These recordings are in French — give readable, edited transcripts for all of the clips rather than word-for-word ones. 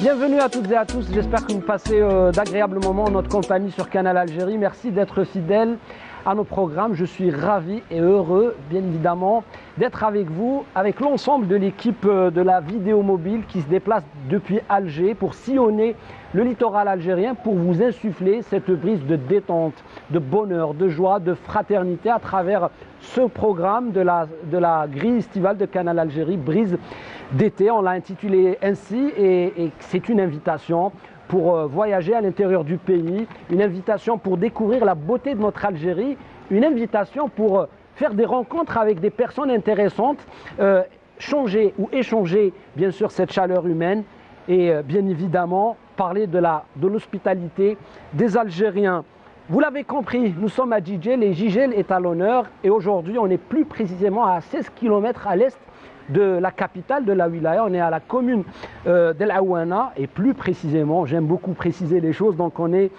Bienvenue à toutes et à tous, j'espère que vous passez d'agréables moments en notre compagnie sur Canal Algérie. Merci d'être fidèles à nos programmes. Je suis ravi et heureux, bien évidemment, d'être avec vous, avec l'ensemble de l'équipe de la vidéo mobile qui se déplace depuis Alger pour sillonner le littoral algérien, pour vous insuffler cette brise de détente, de bonheur, de joie, de fraternité à travers ce programme de la grille estivale de Canal Algérie, Brise d'été. On l'a intitulé ainsi et c'est une invitation pour voyager à l'intérieur du pays, une invitation pour découvrir la beauté de notre Algérie, une invitation pour faire des rencontres avec des personnes intéressantes, changer ou échanger bien sûr cette chaleur humaine et bien évidemment parler de l'hospitalité des Algériens. Vous l'avez compris, nous sommes à Jijel et Jijel est à l'honneur et aujourd'hui on est plus précisément à 16 km à l'est de la capitale de la wilaya, on est à la commune d'El Aouana et plus précisément, j'aime beaucoup préciser les choses, donc on est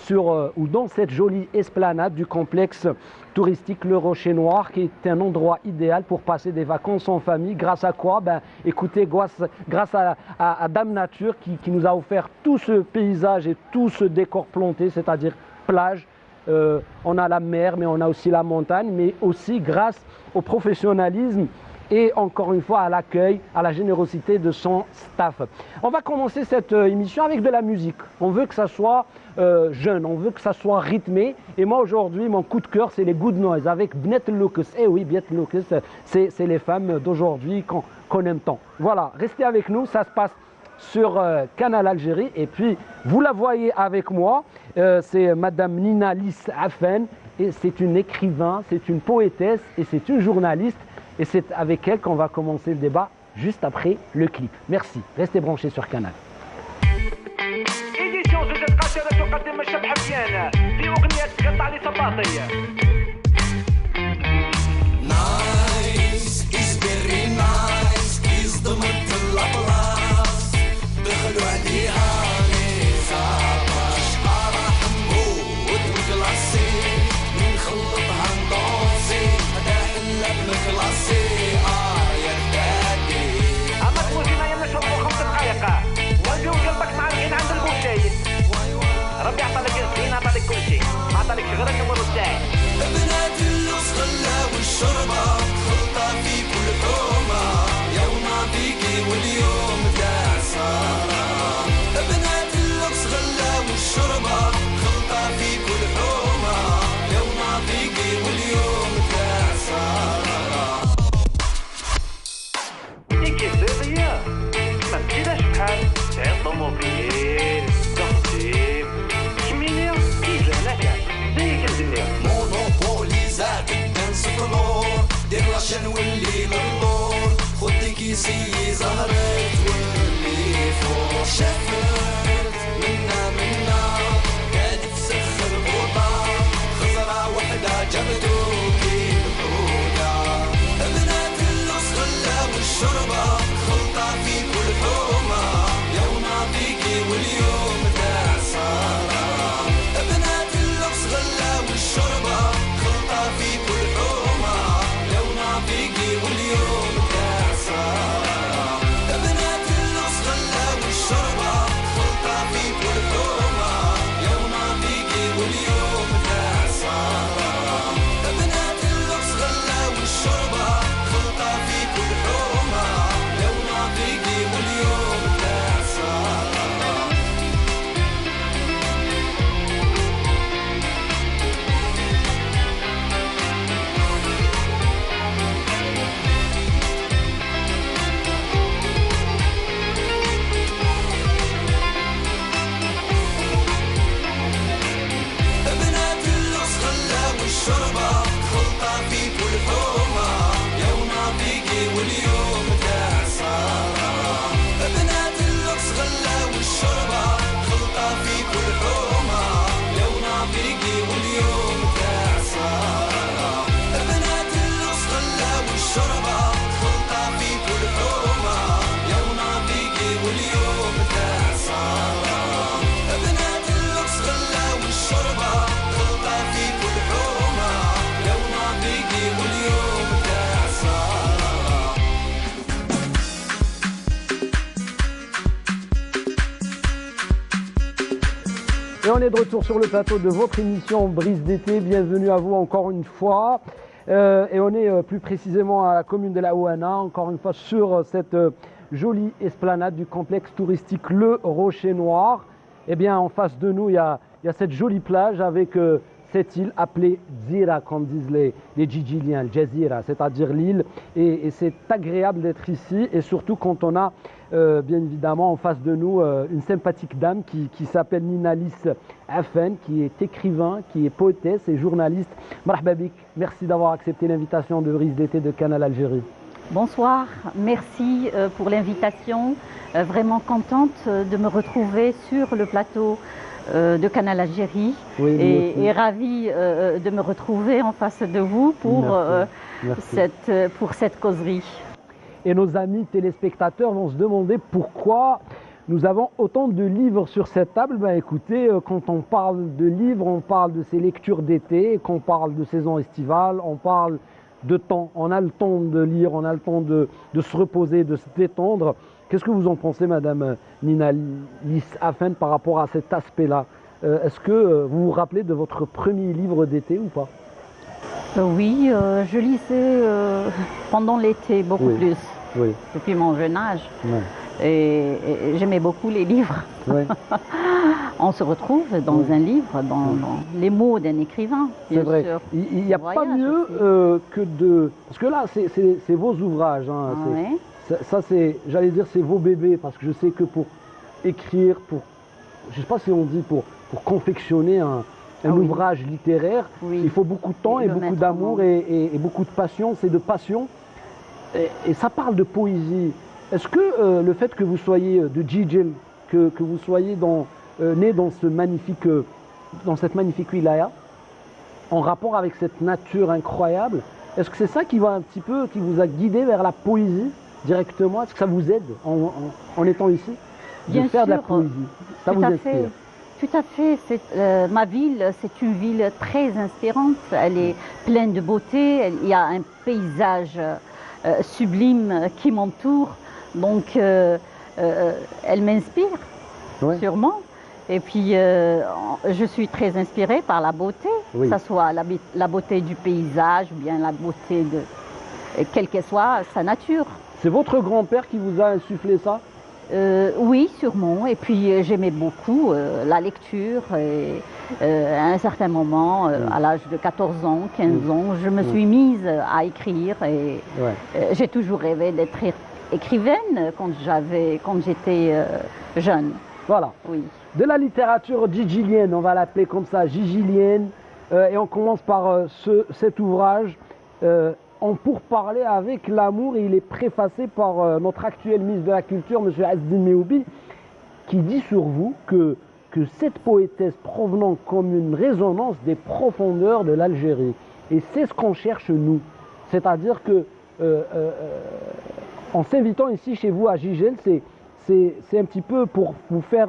dans cette jolie esplanade du complexe touristique Le Rocher Noir qui est un endroit idéal pour passer des vacances en famille. Grâce à quoi? Écoutez, grâce à Dame Nature qui nous a offert tout ce paysage et tout ce décor planté, c'est-à-dire plage. On a la mer, mais on a aussi la montagne, mais aussi grâce au professionnalisme et encore une fois à l'accueil, à la générosité de son staff. On va commencer cette émission avec de la musique. On veut que ça soit jeune, on veut que ça soit rythmé. Et moi aujourd'hui, mon coup de cœur, c'est les Good Noise avec Bnet Loukes. Eh oui, Bnet Loukes, c'est les femmes d'aujourd'hui qu'on aime tant. Voilà, restez avec nous, ça se passe sur Canal Algérie. Et puis, vous la voyez avec moi, c'est Madame Nina Lys Afen. Et c'est une écrivain, c'est une poétesse et c'est une journaliste. Et c'est avec elle qu'on va commencer le débat juste après le clip. Merci, restez branchés sur Canal. ربي عطالك الزين عطالك كل شيء ما عطالكش غير النمر تاعي est de retour sur le plateau de votre émission Brise d'été. Bienvenue à vous encore une fois. Et on est plus précisément à la commune de la Ouana, encore une fois sur cette jolie esplanade du complexe touristique Le Rocher Noir. Eh bien, en face de nous, il y a cette jolie plage avec cette île appelée Dzira, comme disent les Djidjiliens, Jazira, c'est-à-dire l'île. Et c'est agréable d'être ici, et surtout quand on a, bien évidemment, en face de nous, une sympathique dame qui s'appelle Ninalis Afen, qui est écrivain, qui est poétesse et journaliste. Marhaba bik, merci d'avoir accepté l'invitation de Brise d'été de Canal Algérie. Bonsoir, merci pour l'invitation. Vraiment contente de me retrouver sur le plateau de Canal Algérie, Oui, et ravie de me retrouver en face de vous pour, cette causerie. Et nos amis téléspectateurs vont se demander pourquoi nous avons autant de livres sur cette table. Ben écoutez, quand on parle de livres, on parle de ces lectures d'été, quand on parle de saison estivale, on parle de temps. On a le temps de lire, on a le temps de se reposer, de se détendre. Qu'est-ce que vous en pensez, Madame Ninalis Afen, par rapport à cet aspect-là? Est-ce que vous vous rappelez de votre premier livre d'été ou pas? Oui, je lisais pendant l'été beaucoup plus, Oui. depuis mon jeune âge. Ouais. Et j'aimais beaucoup les livres. Ouais. On se retrouve dans un livre, dans les mots d'un écrivain. C'est vrai. Sûr. Il n'y a pas mieux que de... Parce que là, c'est vos ouvrages. Hein. Ouais. Ça, c'est, j'allais dire, c'est vos bébés. Parce que je sais que pour écrire, je ne sais pas si on dit, pour confectionner un ouvrage littéraire, il faut beaucoup de temps et beaucoup d'amour et beaucoup de patience et de passion. Et ça parle de poésie. Est-ce que le fait que vous soyez de Djidjel, que vous soyez né dans cette magnifique wilaya, en rapport avec cette nature incroyable, est-ce que c'est ça qui vous a guidé vers la poésie directement? Est-ce que ça vous aide en étant ici de faire de la poésie? Ça vous inspire? Tout à fait. Ma ville, c'est une ville très inspirante. Elle est pleine de beauté. Il y a un paysage sublime qui m'entoure. Donc, elle m'inspire, sûrement. Et puis, je suis très inspirée par la beauté, que ce soit la beauté du paysage ou bien la beauté de quelle que soit sa nature. C'est votre grand-père qui vous a insufflé ça? Oui, sûrement. Et puis, j'aimais beaucoup la lecture. Et, à un certain moment, à l'âge de 14 ans, 15 ans, je me suis mise à écrire. Et j'ai toujours rêvé d'être écrivaine quand j'étais jeune. Voilà. Oui. De la littérature djidjilienne, on va l'appeler comme ça, djidjilienne. Et on commence par cet ouvrage. En pourparler avec l'amour, et il est préfacé par notre actuel ministre de la Culture, M. Azdine Meoubi, qui dit sur vous que cette poétesse provenant comme une résonance des profondeurs de l'Algérie. Et c'est ce qu'on cherche nous. C'est-à-dire que en s'invitant ici chez vous à Djidjel, c'est un petit peu pour vous faire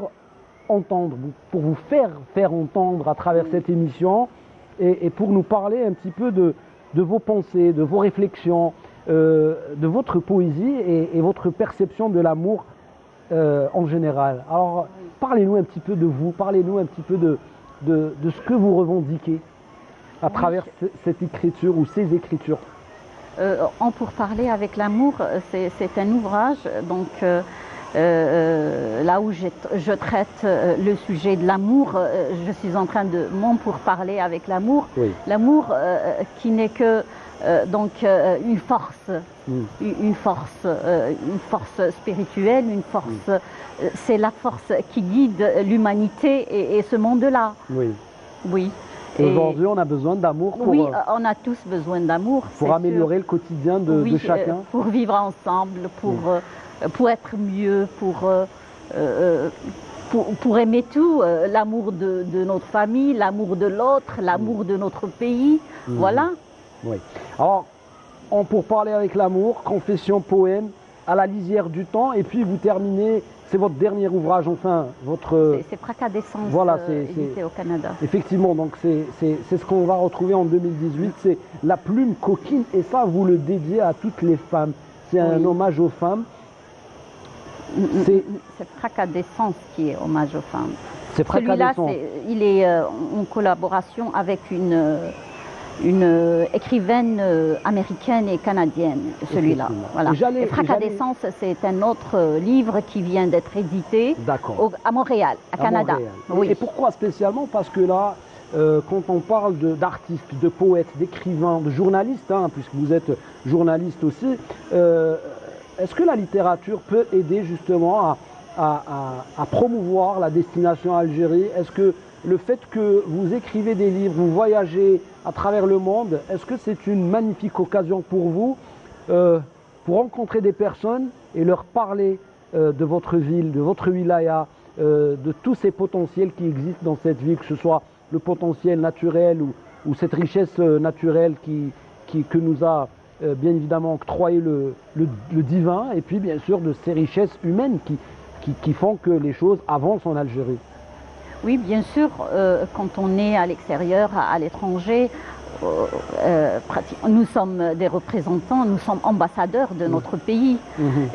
entendre, pour vous faire entendre à travers cette émission, et pour nous parler un petit peu de vos pensées, de vos réflexions, de votre poésie et votre perception de l'amour en général. Alors, parlez-nous un petit peu de vous, parlez-nous un petit peu de ce que vous revendiquez à travers cette écriture ou ces écritures. En pourparler avec l'amour, c'est un ouvrage donc, là où je traite le sujet de l'amour. Je suis en train de m'en pourparler avec l'amour. L'amour qui n'est que une force, une force spirituelle, une force. C'est la force qui guide l'humanité et ce monde-là. Oui. Aujourd'hui, on a besoin d'amour pour... Oui, on a tous besoin d'amour. Pour améliorer le quotidien de chacun. Pour vivre ensemble, pour être mieux, pour aimer tout, l'amour de notre famille, l'amour de l'autre, l'amour de notre pays, voilà. Oui. Alors, pour parler avec l'amour, confession, poème, à la lisière du temps, et puis vous terminez, c'est votre dernier ouvrage, enfin, votre... C'est Fracas d'essence, voilà, édité au Canada. Effectivement, donc c'est ce qu'on va retrouver en 2018, c'est La plume coquine, et ça, vous le dédiez à toutes les femmes. C'est un hommage aux femmes. C'est Fracas d'essence qui est hommage aux femmes. C'est Près Celui-là, Cabesson. il est en collaboration avec une écrivaine américaine et canadienne, celui-là. Voilà. Et Fracadescence, c'est un autre livre qui vient d'être édité à Montréal, à Canada. Montréal. Oui. Et pourquoi spécialement? Parce que là, quand on parle d'artistes, de poètes, d'écrivains, de journalistes, hein, puisque vous êtes journaliste aussi, est-ce que la littérature peut aider justement à promouvoir la destination Algérie? Est-ce que le fait que vous écrivez des livres, vous voyagez à travers le monde, est-ce que c'est une magnifique occasion pour vous pour rencontrer des personnes et leur parler de votre ville, de votre wilaya, de tous ces potentiels qui existent dans cette ville, que ce soit le potentiel naturel ou cette richesse naturelle que nous a bien évidemment octroyé le divin, et puis bien sûr de ces richesses humaines qui font que les choses avancent en Algérie. Oui, bien sûr, quand on est à l'extérieur, à l'étranger, nous sommes des représentants, nous sommes ambassadeurs de notre pays,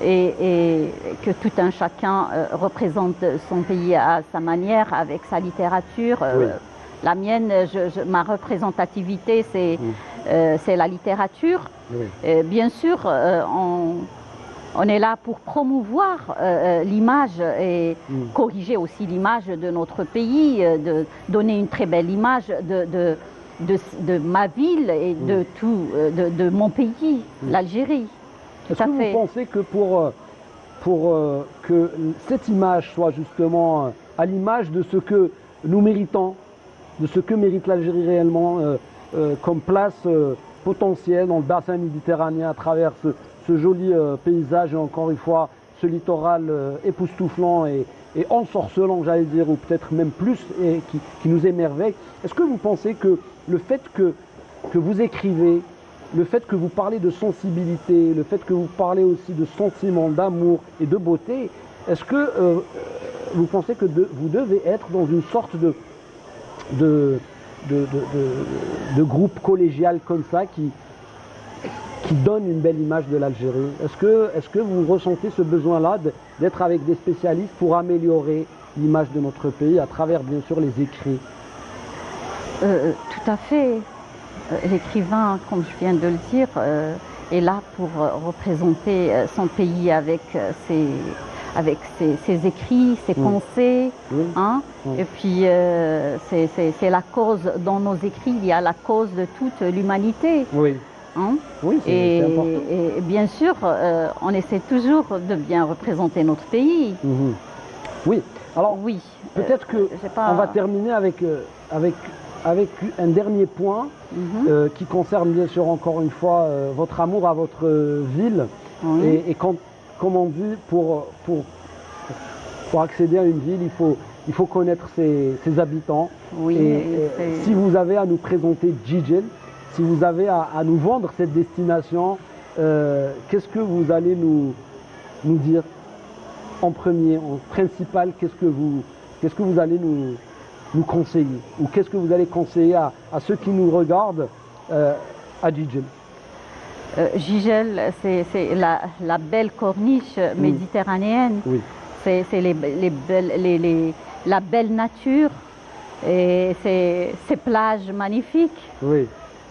et que tout un chacun représente son pays à sa manière, avec sa littérature. La mienne, ma représentativité, c'est la littérature. Bien sûr, on est là pour promouvoir l'image et corriger aussi l'image de notre pays, de donner une très belle image de ma ville et de mon pays, l'Algérie. Est-ce que vous pensez que pour que cette image soit justement à l'image de ce que nous méritons, de ce que mérite l'Algérie réellement comme place potentielle dans le bassin méditerranéen à travers ce joli paysage et encore une fois ce littoral époustouflant et ensorcelant, j'allais dire, ou peut-être même plus, et qui nous émerveille. Est-ce que vous pensez que le fait que vous écrivez, le fait que vous parlez de sensibilité, le fait que vous parlez aussi de sentiments, d'amour et de beauté, est-ce que vous pensez que vous devez être dans une sorte de groupe collégial comme ça qui donne une belle image de l'Algérie? Est-ce que vous ressentez ce besoin-là d'être avec des spécialistes pour améliorer l'image de notre pays à travers bien sûr les écrits? Tout à fait. L'écrivain, comme je viens de le dire, est là pour représenter son pays avec ses écrits, ses pensées. Hein? Et puis c'est la cause, dans nos écrits, il y a la cause de toute l'humanité. Hein? Oui, c'est important. Et bien sûr, on essaie toujours de bien représenter notre pays. Oui, alors peut-être qu'on va terminer avec un dernier point qui concerne bien sûr encore une fois votre amour à votre ville. Et comme on dit, pour accéder à une ville, il faut connaître ses habitants. Si vous avez à nous présenter Djidjel, si vous avez à nous vendre cette destination, qu'est-ce que vous allez nous dire en premier, en principal? Qu'est-ce que vous allez nous conseiller? Ou qu'est-ce que vous allez conseiller à ceux qui nous regardent à Djidjel? Djidjel, c'est la belle corniche méditerranéenne. C'est la belle nature et ces plages magnifiques.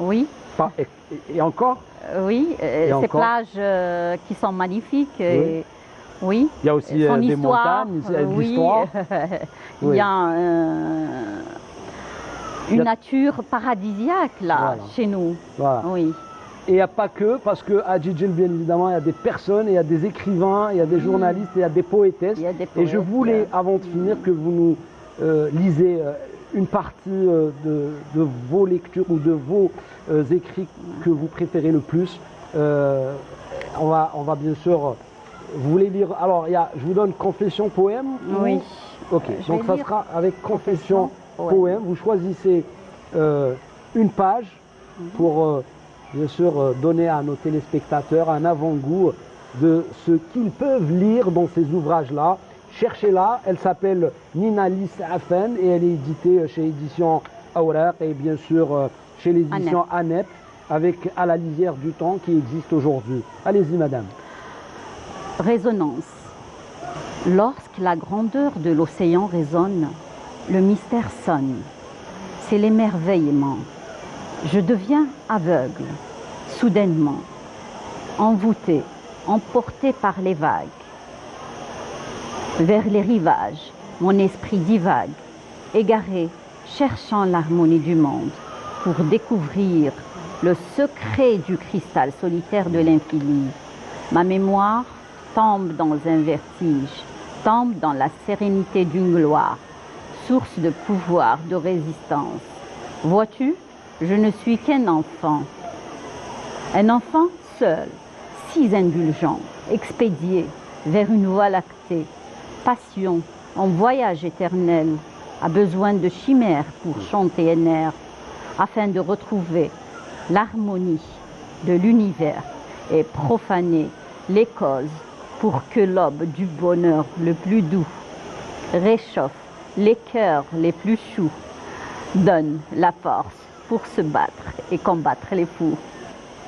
Oui. Et encore? Oui, ces plages qui sont magnifiques. Oui. Il y a aussi des montagnes, il y a de l'histoire. Il y a une nature paradisiaque là, chez nous. Oui. Et il n'y a pas que, parce qu'à Djidjel, bien évidemment, il y a des personnes, il y a des écrivains, il y a des journalistes, il y a des poétesses. Et je voulais, avant de finir, que vous nous lisez une partie de vos lectures ou de vos écrits que vous préférez le plus. On va bien sûr... Vous voulez lire... Alors, je vous donne Confession, poème? Oui. Ok, donc ça sera avec Confession, poème. Vous choisissez une page pour... bien sûr, donner à nos téléspectateurs un avant-goût de ce qu'ils peuvent lire dans ces ouvrages-là. Cherchez-la, elle s'appelle Nina Lis Afen et elle est éditée chez Édition Awraq et bien sûr chez l'édition Anep avec À la lisière du temps qui existe aujourd'hui. Allez-y, madame. Résonance. Lorsque la grandeur de l'océan résonne, le mystère sonne. C'est l'émerveillement. Je deviens aveugle, soudainement, envoûté, emporté par les vagues. Vers les rivages, mon esprit divague, égaré, cherchant l'harmonie du monde, pour découvrir le secret du cristal solitaire de l'infini. Ma mémoire tombe dans un vertige, tombe dans la sérénité d'une gloire, source de pouvoir, de résistance. Vois-tu, je ne suis qu'un enfant seul, si indulgent, expédié vers une voie lactée. Passion, en voyage éternel, a besoin de chimères pour chanter un air, afin de retrouver l'harmonie de l'univers et profaner les causes pour que l'aube du bonheur le plus doux réchauffe les cœurs les plus choux, donne la force pour se battre et combattre les fous.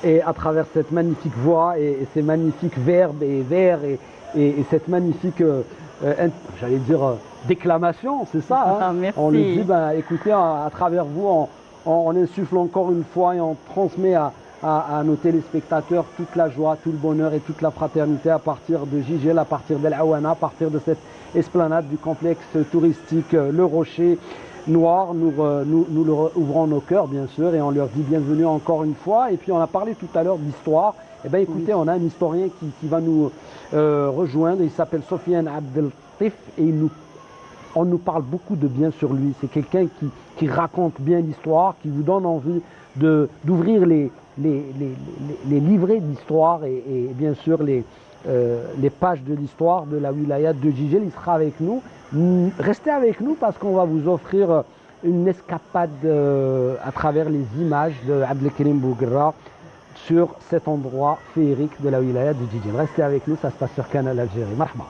Et à travers cette magnifique voix et ces magnifiques verbes et vers et cette magnifique, j'allais dire, déclamation, c'est ça hein. Ah, merci. On lui dit, ben, écoutez, à travers vous, on insuffle encore une fois et on transmet à nos téléspectateurs toute la joie, tout le bonheur et toute la fraternité à partir de Jijel, à partir d'El Aouana, à partir de cette esplanade du complexe touristique Le Rocher Noir. Nous leur ouvrons nos cœurs, bien sûr, et on leur dit bienvenue encore une fois. Et puis on a parlé tout à l'heure d'histoire. Eh bien écoutez, on a un historien qui va nous rejoindre. Il s'appelle Sofiane Abdeltif et on nous parle beaucoup de bien sur lui. C'est quelqu'un qui raconte bien l'histoire, qui vous donne envie d'ouvrir les livrets d'histoire et bien sûr les pages de l'histoire de la wilaya de Jijel. Il sera avec nous. Restez avec nous parce qu'on va vous offrir une escapade à travers les images de Abdelkarim Bouguerra sur cet endroit féerique de la wilaya de Jijel. Restez avec nous, ça se passe sur Canal Algérie. Marhaba.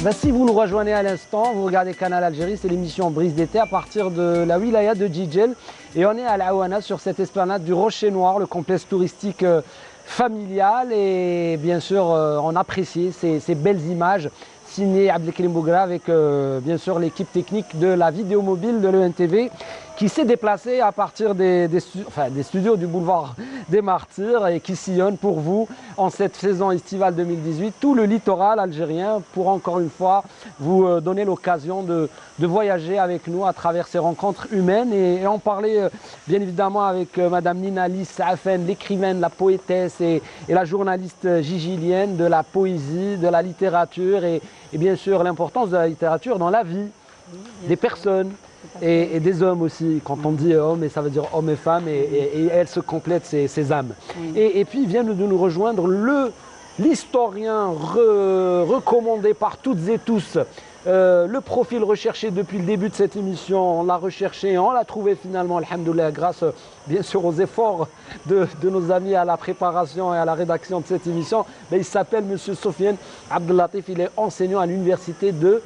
Ben, si vous nous rejoignez à l'instant, vous regardez Canal Algérie, c'est l'émission Brise d'été à partir de la wilaya de Jijel. Et on est à l'Aouana sur cette esplanade du Rocher Noir, le complexe touristique familial. Et bien sûr, on apprécie ces belles images signées Abdelkarim Bouguerra avec bien sûr l'équipe technique de la vidéo mobile de l'ENTV qui s'est déplacée à partir des studios du boulevard des Martyrs et qui sillonne pour vous en cette saison estivale 2018 tout le littoral algérien pour encore une fois vous donner l'occasion de voyager avec nous à travers ces rencontres humaines et en parler bien évidemment avec Madame Nina Lis Saafen, l'écrivaine, la poétesse et la journaliste gigilienne de la poésie, de la littérature et bien sûr l'importance de la littérature dans la vie des personnes. Et des hommes aussi, quand on dit homme, ça veut dire homme et femme, et elles se complètent ces âmes. Oui. Et puis vient de nous rejoindre l'historien recommandé par toutes et tous Le profil recherché depuis le début de cette émission, on l'a recherché et on l'a trouvé finalement, alhamdoulilah, grâce bien sûr aux efforts de nos amis à la préparation et à la rédaction de cette émission. Mais il s'appelle M. Sofiane Abdellatif, il est enseignant à l'université de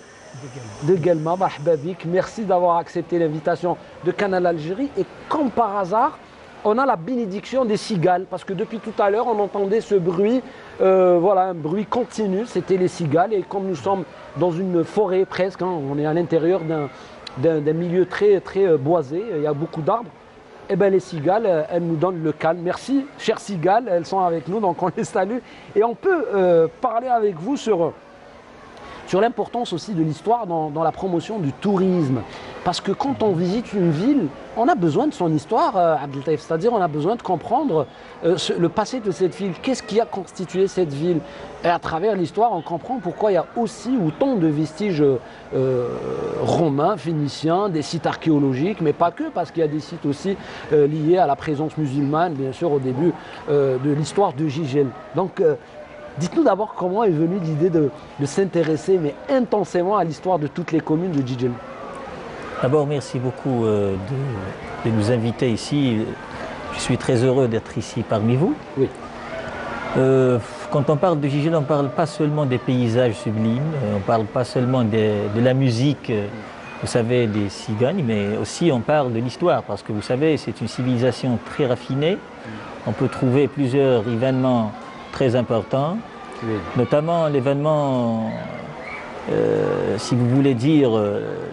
Guelma. Marhaba bik. Merci d'avoir accepté l'invitation de Canal Algérie. Et comme par hasard, on a la bénédiction des cigales, parce que depuis tout à l'heure, on entendait ce bruit, voilà, un bruit continu, c'était les cigales. Et comme nous sommes dans une forêt presque, hein, on est à l'intérieur d'un milieu très boisé, il y a beaucoup d'arbres, et bien les cigales, elles nous donnent le calme. Merci, chères cigales, elles sont avec nous, donc on les salue. Et on peut parler avec vous sur l'importance aussi de l'histoire dans la promotion du tourisme. Parce que quand on visite une ville, on a besoin de son histoire, Abdellatif, c'est-à-dire on a besoin de comprendre le passé de cette ville, qu'est-ce qui a constitué cette ville. Et à travers l'histoire, on comprend pourquoi il y a aussi autant de vestiges romains, phéniciens, des sites archéologiques, mais pas que, parce qu'il y a des sites aussi liés à la présence musulmane, bien sûr, au début de l'histoire de Gigel. Donc, dites-nous d'abord comment est venue l'idée de s'intéresser, mais intensément, à l'histoire de toutes les communes de Gigel. D'abord, merci beaucoup de nous inviter ici. Je suis très heureux d'être ici parmi vous. Oui. Quand on parle de Gigel, on ne parle pas seulement des paysages sublimes, on ne parle pas seulement de la musique, vous savez, des cigognes, mais aussi on parle de l'histoire, parce que vous savez, c'est une civilisation très raffinée. On peut trouver plusieurs événements très important, oui. Notamment l'événement, si vous voulez dire,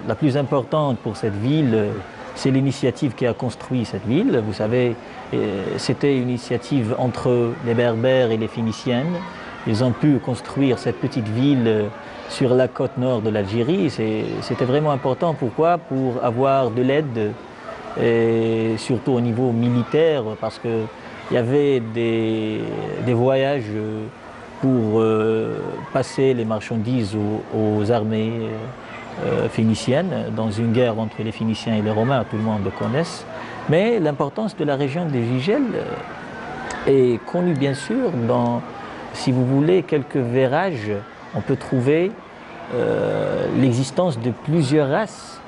la plus importante pour cette ville, c'est l'initiative qui a construit cette ville. Vous savez, c'était une initiative entre les Berbères et les Phéniciennes. Ils ont pu construire cette petite ville sur la côte nord de l'Algérie. C'était vraiment important. Pourquoi? Pour avoir de l'aide, et surtout au niveau militaire, parce que il y avait des voyages pour passer les marchandises aux armées phéniciennes dans une guerre entre les Phéniciens et les Romains, tout le monde le connaît. Mais l'importance de la région de Gigel est connue bien sûr dans, si vous voulez, quelques verrages. On peut trouver l'existence de plusieurs races.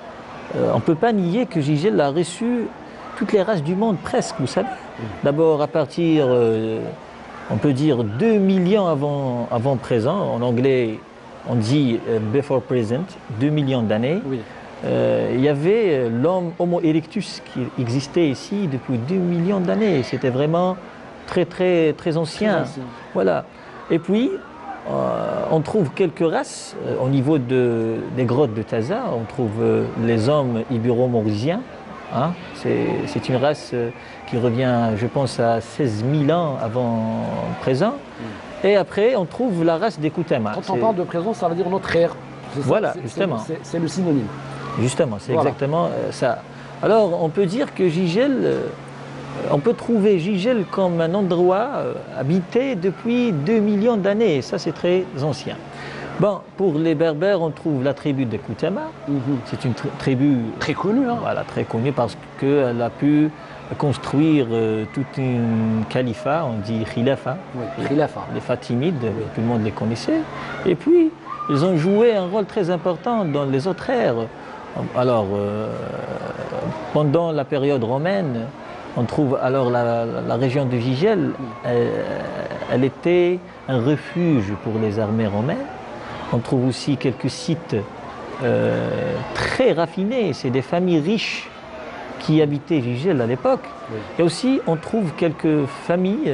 On ne peut pas nier que Gigel a reçu toutes les races du monde presque, vous savez. D'abord à partir, on peut dire 2 millions avant présent, en anglais on dit before present, 2 millions d'années. Oui. Il y avait l'homme Homo erectus qui existait ici depuis 2 millions d'années. C'était vraiment très ancien. Voilà. Et puis on trouve quelques races au niveau des grottes de Taza. On trouve les hommes ibéro-mauriciens. Hein? C'est une race qui revient, je pense, à 16 000 ans avant présent. Et après, on trouve la race des Koutama. Quand on parle de présent, ça veut dire notre ère. Voilà, justement. C'est le synonyme. Justement, c'est voilà. Exactement ça. Alors, on peut dire que Gigel, on peut trouver Gigel comme un endroit habité depuis 2 millions d'années. Ça, c'est très ancien. Bon, pour les Berbères, on trouve la tribu de Koutama. C'est une tribu très connue. Hein. Voilà, très connue parce qu'elle a pu construire toute une califat, on dit khilafa. Oui, khilafa. Les Fatimides, oui. Tout le monde les connaissait. Et puis, ils ont joué un rôle très important dans les autres ères. Alors, pendant la période romaine, on trouve alors la région de Gigel, elle était un refuge pour les armées romaines. On trouve aussi quelques sites très raffinés, c'est des familles riches qui habitaient Gigel à l'époque. Oui. Et aussi, on trouve quelques familles,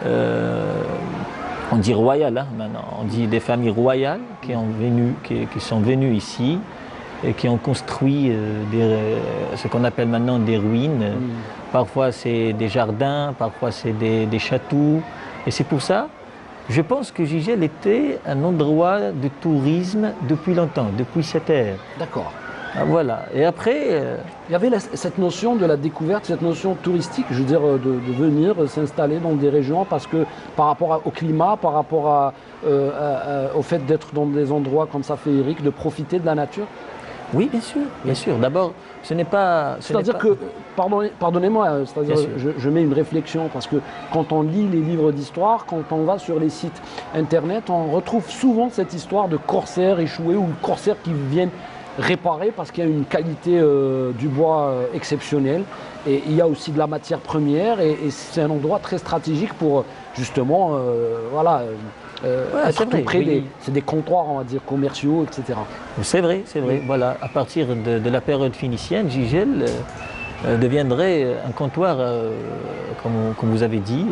on dit royales hein, maintenant, on dit des familles royales qui sont venues ici et qui ont construit ce qu'on appelle maintenant des ruines. Parfois c'est des jardins, parfois c'est des châteaux. Et c'est pour ça, je pense que Gigel était un endroit de tourisme depuis longtemps, depuis cette ère. D'accord. Voilà. Et après... Il y avait cette notion de la découverte, cette notion touristique, je veux dire, de venir s'installer dans des régions parce que par rapport au climat, par rapport au fait d'être dans des endroits comme ça féeriques, de profiter de la nature. Oui, bien sûr, bien sûr. D'abord, ce n'est pas... C'est-à-dire que, pardonnez-moi, c'est-à-dire je mets une réflexion, parce que quand on lit les livres d'histoire, quand on va sur les sites internet, on retrouve souvent cette histoire de corsaires échoués ou de corsaires qui viennent réparer parce qu'il y a une qualité du bois exceptionnelle. Et il y a aussi de la matière première et c'est un endroit très stratégique pour justement, voilà... être tout près c'est des comptoirs, on va dire, commerciaux, etc. C'est vrai, c'est vrai. Oui. Voilà, à partir de la période phénicienne, Gigel deviendrait un comptoir, comme vous avez dit,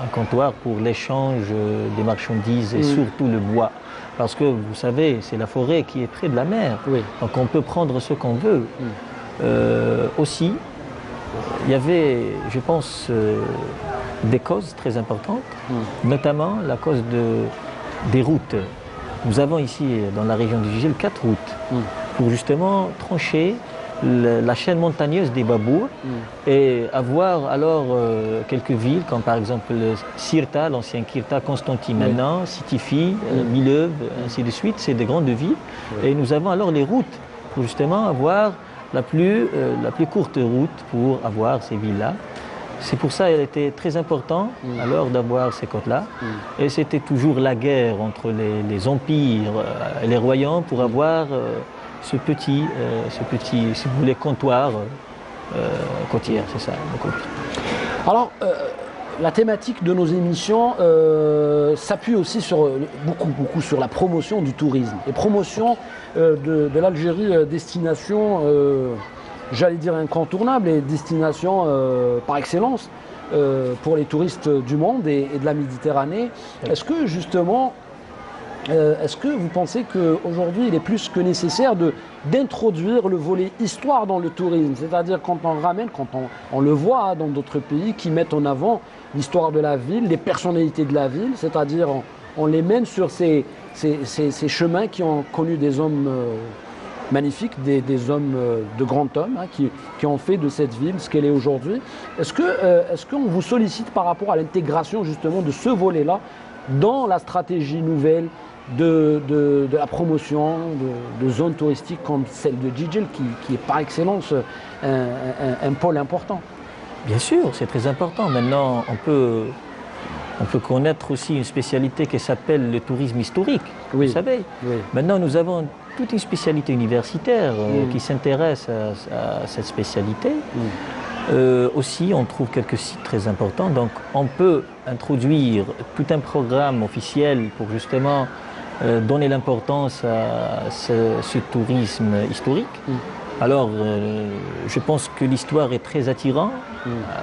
un comptoir pour l'échange des marchandises et surtout le bois. Parce que, vous savez, c'est la forêt qui est près de la mer. Oui. Donc on peut prendre ce qu'on veut. Aussi, il y avait, je pense, des causes très importantes, notamment la cause des routes. Nous avons ici, dans la région du Gigel, 4 routes pour justement trancher la chaîne montagneuse des Babours et avoir alors quelques villes, comme par exemple Sirta, l'ancien Kirta, Constantine maintenant, Sitifi, Mileuve, ainsi de suite. C'est des grandes villes. Et nous avons alors les routes pour justement avoir la plus courte route pour avoir ces villes-là. C'est pour ça qu'il était très important alors d'avoir ces côtes-là. Et c'était toujours la guerre entre les empires et les royaumes pour avoir ce petit, si vous voulez, comptoir côtier, c'est ça. Alors, la thématique de nos émissions s'appuie aussi sur, beaucoup sur la promotion du tourisme. Et promotion de l'Algérie, destination... j'allais dire incontournable et destination par excellence pour les touristes du monde et de la Méditerranée. Est-ce que justement, est-ce que vous pensez qu'aujourd'hui il est plus que nécessaire d'introduire le volet histoire dans le tourisme? C'est-à-dire quand on ramène, quand on le voit dans d'autres pays qui mettent en avant l'histoire de la ville, les personnalités de la ville, c'est-à-dire on les mène sur ces chemins qui ont connu des hommes... magnifiques, des hommes, de grands hommes qui ont fait de cette ville ce qu'elle est aujourd'hui. Est-ce qu'on vous sollicite par rapport à l'intégration justement de ce volet-là dans la stratégie nouvelle de la promotion de zones touristiques comme celle de Gigel qui est par excellence un pôle important? Bien sûr, c'est très important. Maintenant, on peut connaître aussi une spécialité qui s'appelle le tourisme historique, vous savez. Oui. Maintenant, nous avons toute une spécialité universitaire qui s'intéresse à cette spécialité. Aussi, on trouve quelques sites très importants. Donc, on peut introduire tout un programme officiel pour justement donner l'importance à ce tourisme historique. Alors, je pense que l'histoire est très attirante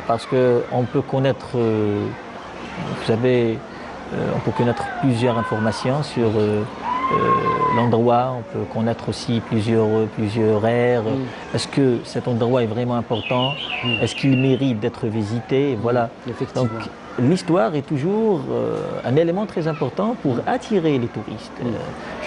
parce qu'on peut connaître, vous savez, on peut connaître plusieurs informations sur l'endroit, on peut connaître aussi plusieurs aires. Est-ce que cet endroit est vraiment important? Est-ce qu'il mérite d'être visité? Voilà. Donc l'histoire est toujours un élément très important pour attirer les touristes.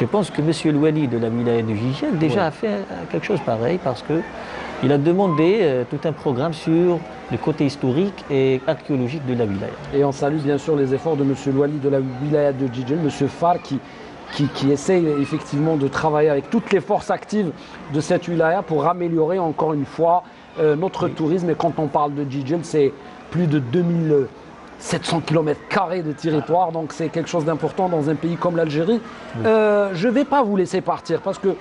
Je pense que M. Louali de la wilaya de Gigel déjà a fait quelque chose pareil parce qu'il a demandé tout un programme sur le côté historique et archéologique de la wilaya. Et on salue bien sûr les efforts de M. Louali de la wilaya de Gigel, M. Far qui essaye effectivement de travailler avec toutes les forces actives de cette wilaya pour améliorer encore une fois notre tourisme. Et quand on parle de Gigel, c'est plus de 2700 km² de territoire, donc c'est quelque chose d'important dans un pays comme l'Algérie. Je ne vais pas vous laisser partir parce que,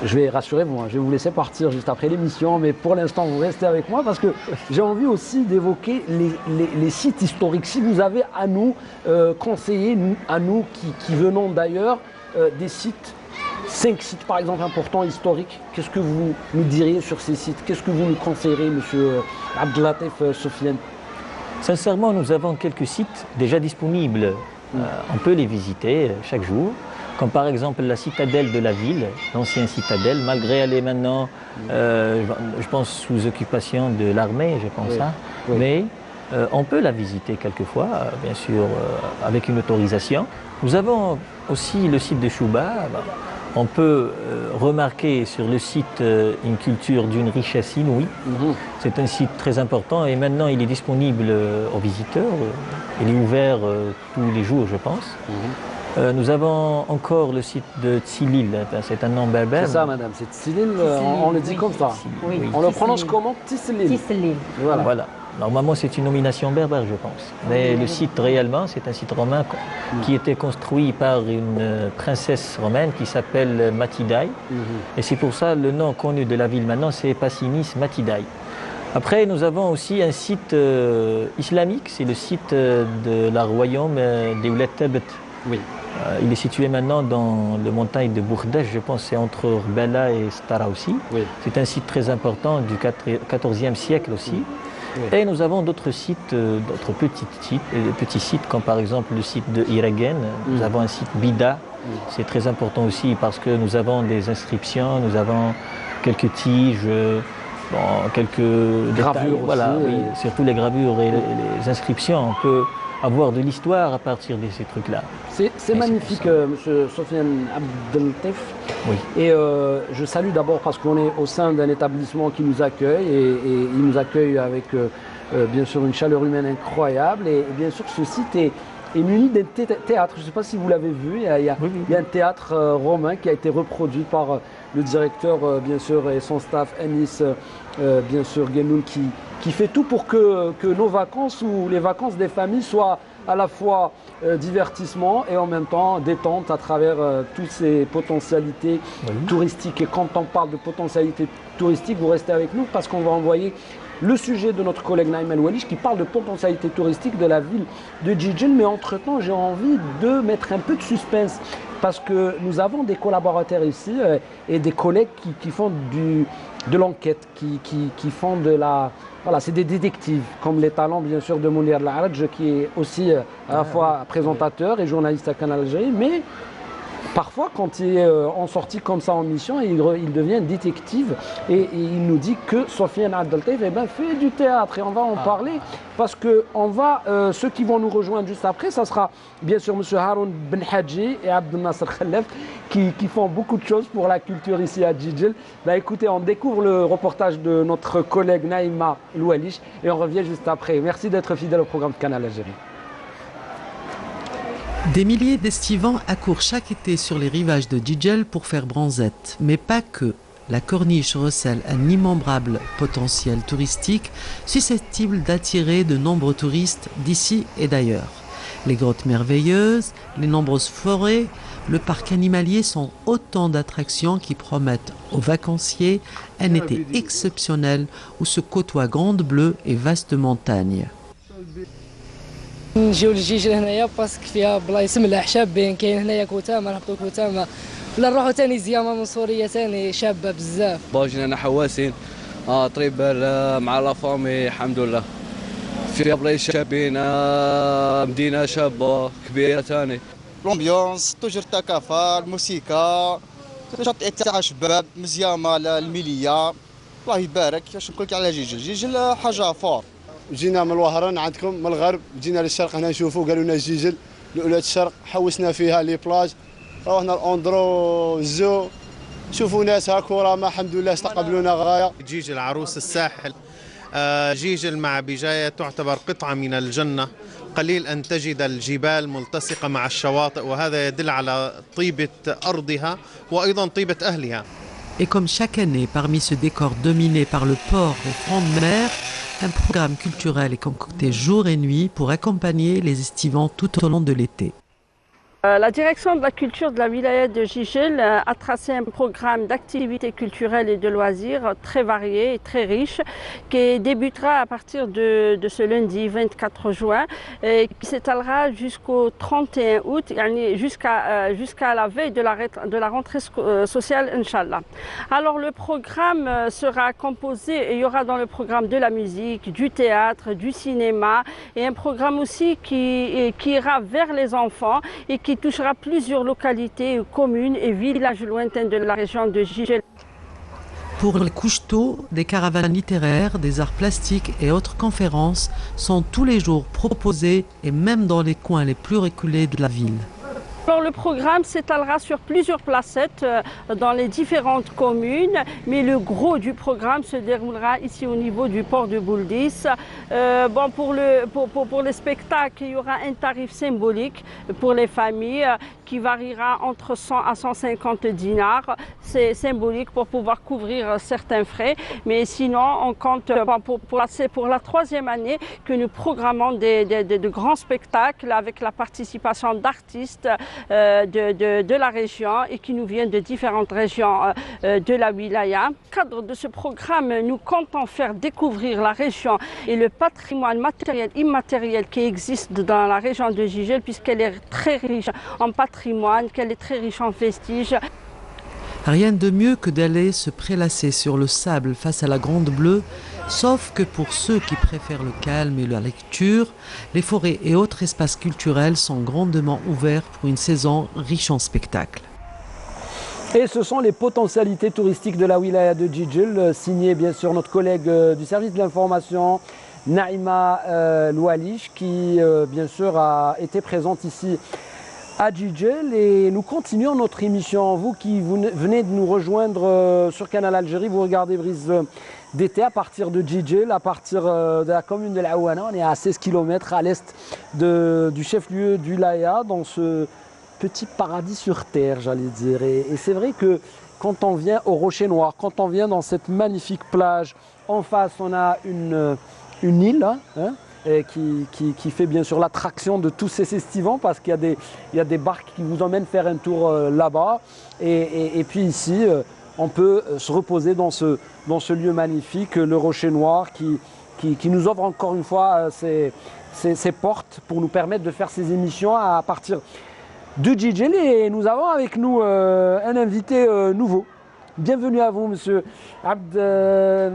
je vais rassurez-vous, je vais vous laisser partir juste après l'émission, mais pour l'instant vous restez avec moi parce que j'ai envie aussi d'évoquer les sites historiques. Si vous avez à nous conseiller, à nous qui venons d'ailleurs, des sites, 5 sites par exemple importants historiques, qu'est-ce que vous nous diriez sur ces sites? Qu'est-ce que vous nous conseillerez, monsieur Abdellatif Sofiane? Sincèrement, nous avons quelques sites déjà disponibles. On peut les visiter chaque jour. Comme par exemple la citadelle de la ville, l'ancienne citadelle, malgré elle est maintenant, je pense, sous occupation de l'armée, je pense. Mais on peut la visiter quelquefois, bien sûr, avec une autorisation. Nous avons aussi le site de Chouba, On peut remarquer sur le site une culture d'une richesse inouïe. C'est un site très important et maintenant il est disponible aux visiteurs. Il est ouvert tous les jours, je pense. Nous avons encore le site de Tsilil, c'est un nom berbère. C'est ça, madame, c'est Tsilil, on le dit comme ça. Oui. On le prononce comment? Tsilil. Tsilil. Voilà. Normalement, c'est une nomination berbère, je pense. Mais le site réellement, c'est un site romain qui était construit par une princesse romaine qui s'appelle Matidaï. Et c'est pour ça le nom connu de la ville maintenant, c'est Pasinis Matidaï. Après, nous avons aussi un site islamique, c'est le site de la royaume des Ouled Tabet. Oui. Il est situé maintenant dans le montagne de Bourdache, je pense c'est entre Urbela et Stara aussi. Oui. C'est un site très important du XIVe siècle aussi. Oui. Et nous avons d'autres sites, d'autres petits sites, comme par exemple le site de Iragen. Nous avons un site Bida. C'est très important aussi parce que nous avons des inscriptions, nous avons quelques tiges, quelques gravures détails. Voilà, aussi, oui, surtout les gravures et les inscriptions. On peut avoir de l'histoire à partir de ces trucs-là. C'est magnifique, Monsieur Sofiane Abdeltif. Oui. Et je salue d'abord parce qu'on est au sein d'un établissement qui nous accueille et il nous accueille avec bien sûr une chaleur humaine incroyable. Et bien sûr, ce site est muni d'un théâtre. Je ne sais pas si vous l'avez vu. Il y a un théâtre romain qui a été reproduit par le directeur, bien sûr, et son staff, Anis, bien sûr, Genoun, qui fait tout pour que nos vacances ou les vacances des familles soient à la fois divertissement et en même temps détente à travers toutes ces potentialités touristiques. Et quand on parle de potentialités touristiques, vous restez avec nous parce qu'on va envoyer le sujet de notre collègue Naïm El-Walish qui parle de potentialités touristiques de la ville de Djidjel. Mais entre-temps, j'ai envie de mettre un peu de suspense parce que nous avons des collaborateurs ici et des collègues qui font de l'enquête, qui font de la... Voilà, c'est des détectives, comme les talents bien sûr de Mounir Al-Araj, qui est aussi à la fois présentateur et journaliste à Canal Algérie, mais parfois quand il est en sortie comme ça en mission, il devient détective et il nous dit que Sofiane Abdeltif fait du théâtre et on va en parler parce que ceux qui vont nous rejoindre juste après, ça sera bien sûr M. Haroun Ben Hadji et Abdel Nasser Khalef qui font beaucoup de choses pour la culture ici à Djidjel. Écoutez, on découvre le reportage de notre collègue Naïma El-Walish et on revient juste après. Merci d'être fidèle au programme de Canal Algérie. Des milliers d'estivants accourent chaque été sur les rivages de Djidjel pour faire bronzette, mais pas que. La corniche recèle un innombrable potentiel touristique susceptible d'attirer de nombreux touristes d'ici et d'ailleurs. Les grottes merveilleuses, les nombreuses forêts, le parc animalier sont autant d'attractions qui promettent aux vacanciers un été exceptionnel où se côtoient grandes bleues et vastes montagnes. نجيو لجيجل هنايا باسكو فيها بلايص ملاح شابين كاين هنايا كتامه نهبطوا كتامه ولا نروحوا ثاني زيامه منصوريه ثاني شابه بزاف. جينا انا حواسين طريبال مع لا فامي الحمد لله فيها بلايص شابين مدينه شابه كبيره ثاني. لومبيونس توجور الثقافه الموسيقى شاطئ تاع شباب مزيامه الميليه الله يبارك. اش نقول لك على جيجل حاجه فور. جينا من الوهران عندكم من الغرب جينا للشرق هنا نشوفوا قالوا لنا جيجل لؤلؤة الشرق حوسنا فيها لي بلاج روحنا الاندرو الزو شوفوا ناس هاكورا ما الحمد لله استقبلونا غايه. جيجل عروس الساحل جيجل مع بجاية تعتبر قطعة من الجنة قليل أن تجد الجبال ملتصقة مع الشواطئ وهذا يدل على طيبة أرضها وأيضا طيبة أهلها. Et comme chaque année, parmi ce décor dominé par le port et front de mer, un programme culturel est concocté jour et nuit pour accompagner les estivants tout au long de l'été. La direction de la culture de la wilaya de Djidjel a tracé un programme d'activités culturelles et de loisirs très varié et très riche qui débutera à partir de ce lundi 24 juin et qui s'étalera jusqu'au 31 août, jusqu'à la veille de la rentrée sociale, Inch'Allah. Alors le programme sera composé, il y aura dans le programme de la musique, du théâtre, du cinéma et un programme aussi qui ira vers les enfants et qui touchera plusieurs localités, communes et villages lointains de la région de Djidjel. Pour les couche-tôt, des caravanes littéraires, des arts plastiques et autres conférences sont tous les jours proposées et même dans les coins les plus reculés de la ville. Alors, le programme s'étalera sur plusieurs placettes dans les différentes communes, mais le gros du programme se déroulera ici au niveau du port de Bouldis. Pour les spectacles, il y aura un tarif symbolique pour les familles qui variera entre 100 à 150 dinars. C'est symbolique pour pouvoir couvrir certains frais, mais sinon on compte pour la troisième année que nous programmons de grands spectacles avec la participation d'artistes de la région et qui nous viennent de différentes régions de la wilaya. Dans le cadre de ce programme, nous comptons faire découvrir la région et le patrimoine matériel et immatériel qui existe dans la région de Jijel, puisqu'elle est très riche en patrimoine, qu'elle est très riche en vestiges. Rien de mieux que d'aller se prélasser sur le sable face à la Grande Bleue, sauf que pour ceux qui préfèrent le calme et la lecture, les forêts et autres espaces culturels sont grandement ouverts pour une saison riche en spectacles. Et ce sont les potentialités touristiques de la wilaya de Jijel, signé bien sûr notre collègue du service de l'information, Naïma Loualish, qui bien sûr a été présente ici à Jijel, et nous continuons notre émission. Vous qui venez de nous rejoindre sur Canal Algérie, vous regardez Brise d'été à partir de Jijel, à partir de la commune de l'Aouana. On est à 16 km à l'est du chef-lieu du Laya, dans ce petit paradis sur terre, j'allais dire. Et c'est vrai que quand on vient au Rocher Noir, quand on vient dans cette magnifique plage, en face on a une île, qui fait bien sûr l'attraction de tous ces estivants, parce qu'il y a des barques qui vous emmènent faire un tour là-bas. Et puis ici, on peut se reposer dans ce lieu magnifique, le Rocher Noir, qui nous offre encore une fois ses portes pour nous permettre de faire ces émissions à partir de Jijel. Et nous avons avec nous un invité nouveau. Bienvenue à vous, monsieur Abd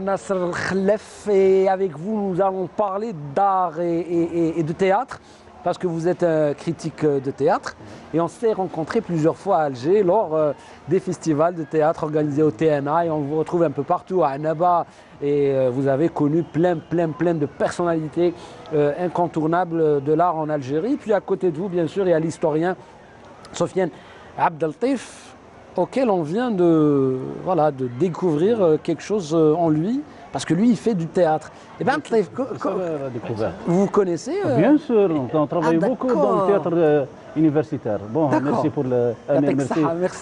Nasser Khlef, et avec vous nous allons parler d'art et de théâtre, parce que vous êtes un critique de théâtre, et on s'est rencontrés plusieurs fois à Alger lors des festivals de théâtre organisés au TNA, et on vous retrouve un peu partout à Annaba, et vous avez connu plein de personnalités incontournables de l'art en Algérie. Puis à côté de vous, bien sûr, il y a l'historien Sofiane Abdeltif, auquel on vient de découvrir quelque chose en lui, parce que lui il fait du théâtre. Et bien, vous connaissez Bien sûr, on travaille beaucoup dans le théâtre universitaire. Bon, merci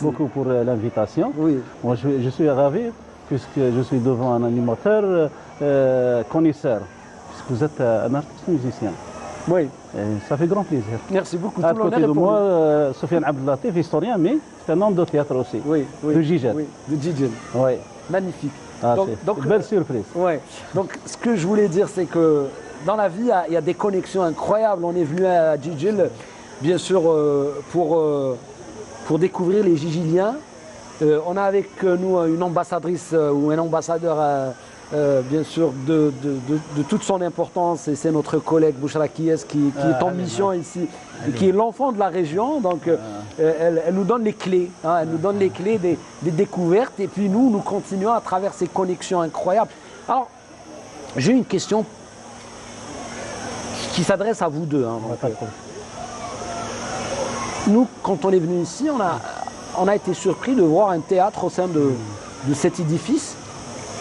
beaucoup pour l'invitation. Oui. Moi, je suis ravi, puisque je suis devant un animateur connaisseur, puisque vous êtes un artiste musicien. Oui. Et ça fait grand plaisir. Merci beaucoup. À côté de moi, Sofiane Abdellatif, historien, mais c'est un homme de théâtre aussi. Oui, de Jijel. Oui, de Jijel. Oui. Magnifique. Donc, belle surprise. Ouais. Donc, ce que je voulais dire, c'est que dans la vie, il y a des connexions incroyables. On est venu à Jijel, bien sûr, pour découvrir les Jijiliens. On a avec nous une ambassadrice ou un ambassadeur bien sûr de toute son importance, et c'est notre collègue Bouchra Kies qui est en mission ici et qui est l'enfant de la région. Donc elle nous donne les clés, elle nous donne les clés des découvertes, et puis nous continuons à travers ces connexions incroyables. Alors j'ai une question qui s'adresse à vous deux. Nous, quand on est venu ici, on a été surpris de voir un théâtre au sein de cet édifice.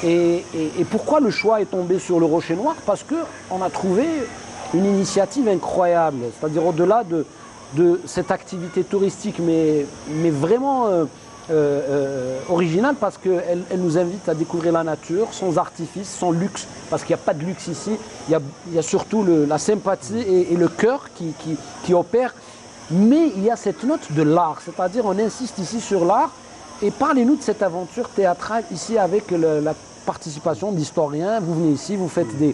Et pourquoi le choix est tombé sur le Rocher Noir? Parce qu'on a trouvé une initiative incroyable, c'est-à-dire au-delà de cette activité touristique, mais vraiment originale, parce qu'elle nous invite à découvrir la nature, sans artifice, sans luxe, parce qu'il n'y a pas de luxe ici, il y a surtout la sympathie et le cœur qui opèrent, mais il y a cette note de l'art, c'est-à-dire on insiste ici sur l'art. Et parlez-nous de cette aventure théâtrale ici avec la participation d'historiens. Vous venez ici, vous faites des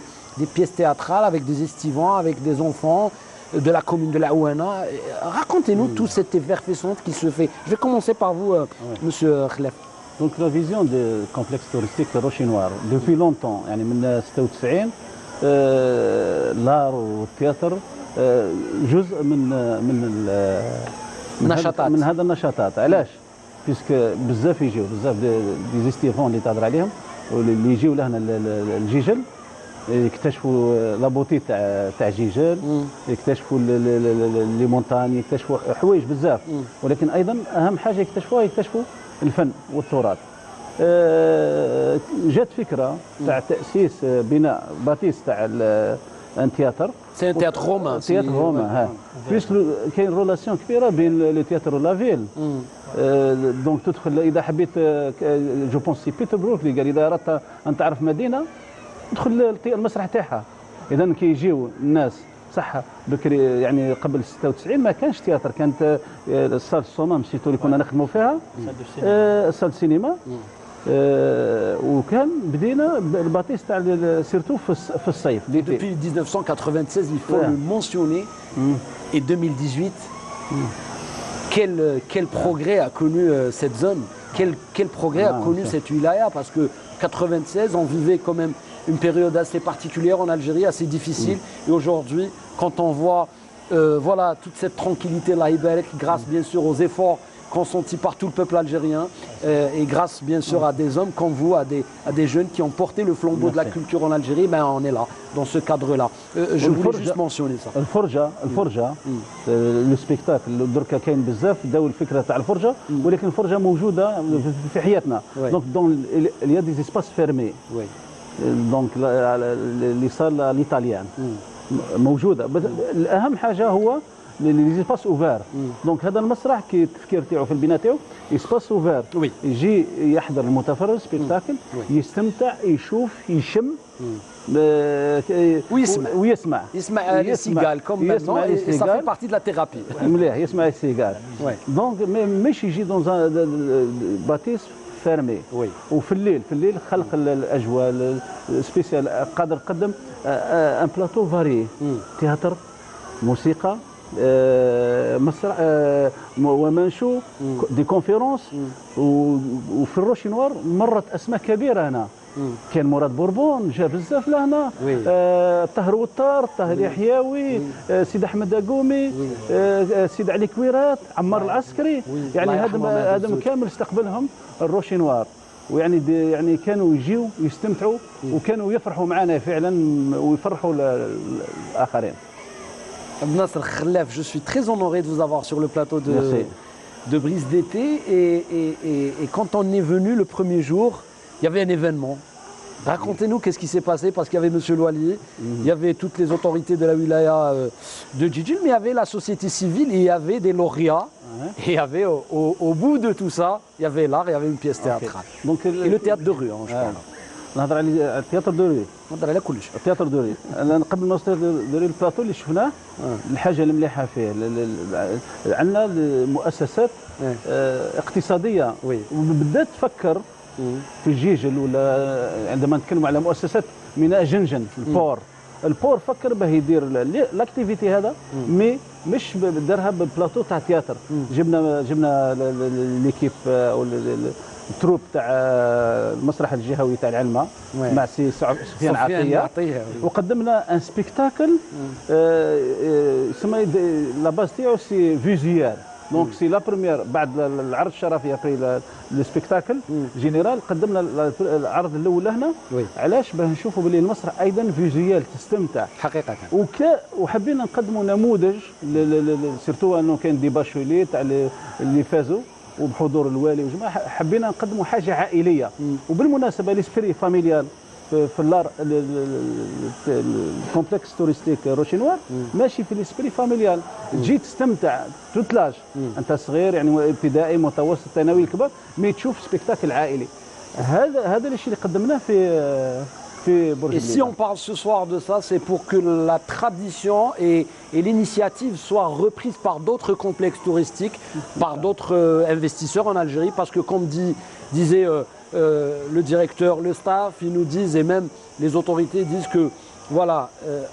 pièces théâtrales avec des estivants, avec des enfants de la commune de l'Aouana. Racontez-nous toute cette effervescence qui se fait. Je vais commencer par vous, monsieur Khlef. Donc la vision du complexe touristique de Rocher Noir, depuis longtemps, يعني من 96 l'art والتياتر جزء من هذا النشاطات. علاش؟ بيسك بزاف يجيو بزاف دي زيستيفون اللي تهضر عليهم واللي يجيو لهنا الجيجل يكتشفوا لابوتي تاع جيجل، يكتشفوا لي مونتاني، يكتشفوا حوايج بزاف، ولكن ايضا اهم حاجه يكتشفوا الفن والتراث. جات فكره تاع تاسيس بناء باتيس تاع ان تياتر. سي ان تياتر رومان. تياتر رومان ها. كاين رولاسيون كبيره بين لو تياتر ولا فيل. دونك تدخل اذا حبيت جو بونس سي بيتربروك اللي قال اذا اردت ان تعرف مدينه ادخل المسرح تاعها. اذا كيجيو الناس صح بكري يعني قبل 96 ما كانش تياتر، كانت الصال الصومه مشيتو اللي كنا نخدموا فيها صال السينما. وكان بدينا الباتيس تاع سيرتو في الصيف. Depuis 1996, il faut le mentionner. Et 2018, quel progrès a connu cette zone, quel progrès a connu cette wilaya, parce que 96, on vivait quand même une période assez particulière en Algérie, assez difficile. Et aujourd'hui, quand on voit voilà, toute cette tranquillité, là, grâce bien sûr aux efforts consentis par tout le peuple algérien et grâce bien sûr à des hommes comme vous, à des jeunes qui ont porté le flambeau de la culture en Algérie, ben on est là, dans ce cadre-là. Je voulais juste mentionner ça. الفرجة لو سبيكتاكل دركا كاين بزاف داو الفكرة تاع الفرجة، ولكن الفرجة موجودة في حياتنا. دونك دون il y a des espaces fermés. دونك اللي صار ليطاليان موجودة. الأهم حاجة هو لي سباس اوفير. دونك هذا المسرح كي التفكير تاعو في البناء تاعو سباس اوفير، يجي يحضر المتفرج سبيكتاكل، يستمتع، يشوف، يشم ويسمع les cigales comme maintenant, et ça fait partie de la thérapie. مليح يسمع السيجال. دونك مش يجي دون باتيس فيرمي. وفي الليل خلق الاجواء سبيسيال، قادر قدم ان بلاطو فاري، تياتر، موسيقى، مسرح، ومنشو، دي كونفيرونس. وفي الروشينوار مرت اسماء كبيره هنا. كان مراد بوربون جا بزاف لهنا، طهر وطار، طاهر يحيوي، سيد احمد اقومي، سيد علي كويرات، عمار العسكري. يعني هذا كامل استقبلهم الروشينوار. ويعني يعني كانوا يجيو يستمتعوا وكانوا يفرحوا معنا فعلا ويفرحوا الاخرين. Nasser Khlef, je suis très honoré de vous avoir sur le plateau de Brise d'été. Et quand on est venu le premier jour, il y avait un événement. Racontez-nous qu'est-ce qui s'est passé, parce qu'il y avait M. Loualier, il y avait toutes les autorités de la wilaya de Djidjil, mais il y avait la société civile et il y avait des lauréats. Et il y avait au bout de tout ça, il y avait l'art, il y avait une pièce théâtrale. Et le théâtre de rue, je parle. نهضر على التياتر دوري، نهضر على كلش. التياتر دوري، انا قبل ما نوصل دوري البلاطو اللي شفناه، الحاجه المليحه فيه عندنا مؤسسات اقتصاديه، وبدات تفكر في الجيجل، ولا عندما نتكلموا على مؤسسات ميناء جنجن البور فكر به يدير لاكتيفيتي هذا، مي مش دارها ببلاطو تاع تياتر. جبنا ليكيب او التروب تاع المسرح الجهوي تاع العلمة مع سي سفيان عطية، وقدمنا ان سبيكتاكل يسمى لا باز تاعو سي فيزيوال. دونك سي لا بروميير بعد العرض الشرفي ابري لو سبيكتاكل جينيرال، قدمنا العرض الاول هنا. علاش؟ باه نشوفوا باللي المسرح ايضا فيزيوال تستمتع حقيقه. وحبينا نقدموا نموذج سيرتو انه كاين دي باشولي تاع اللي فازوا وبحضور الوالي وجماعه، حبينا نقدموا حاجه عائليه. وبالمناسبه ليسبري فاميليال في اللار الكومبلكس توريستيك روشينوار ماشي في ليسبري فاميليال، تجي تستمتع توتلاج، انت صغير يعني ابتدائي متوسط ثانوي الكبار، مي تشوف سبيكتاكل عائلي. هذا الشيء اللي قدمناه في برج. Et si on parle ce soir de ça, c'est pour que la tradition et l'initiative soient reprises par d'autres complexes touristiques, par d'autres investisseurs en Algérie, parce que comme disait le directeur, le staff, ils nous disent, et même les autorités disent que voilà,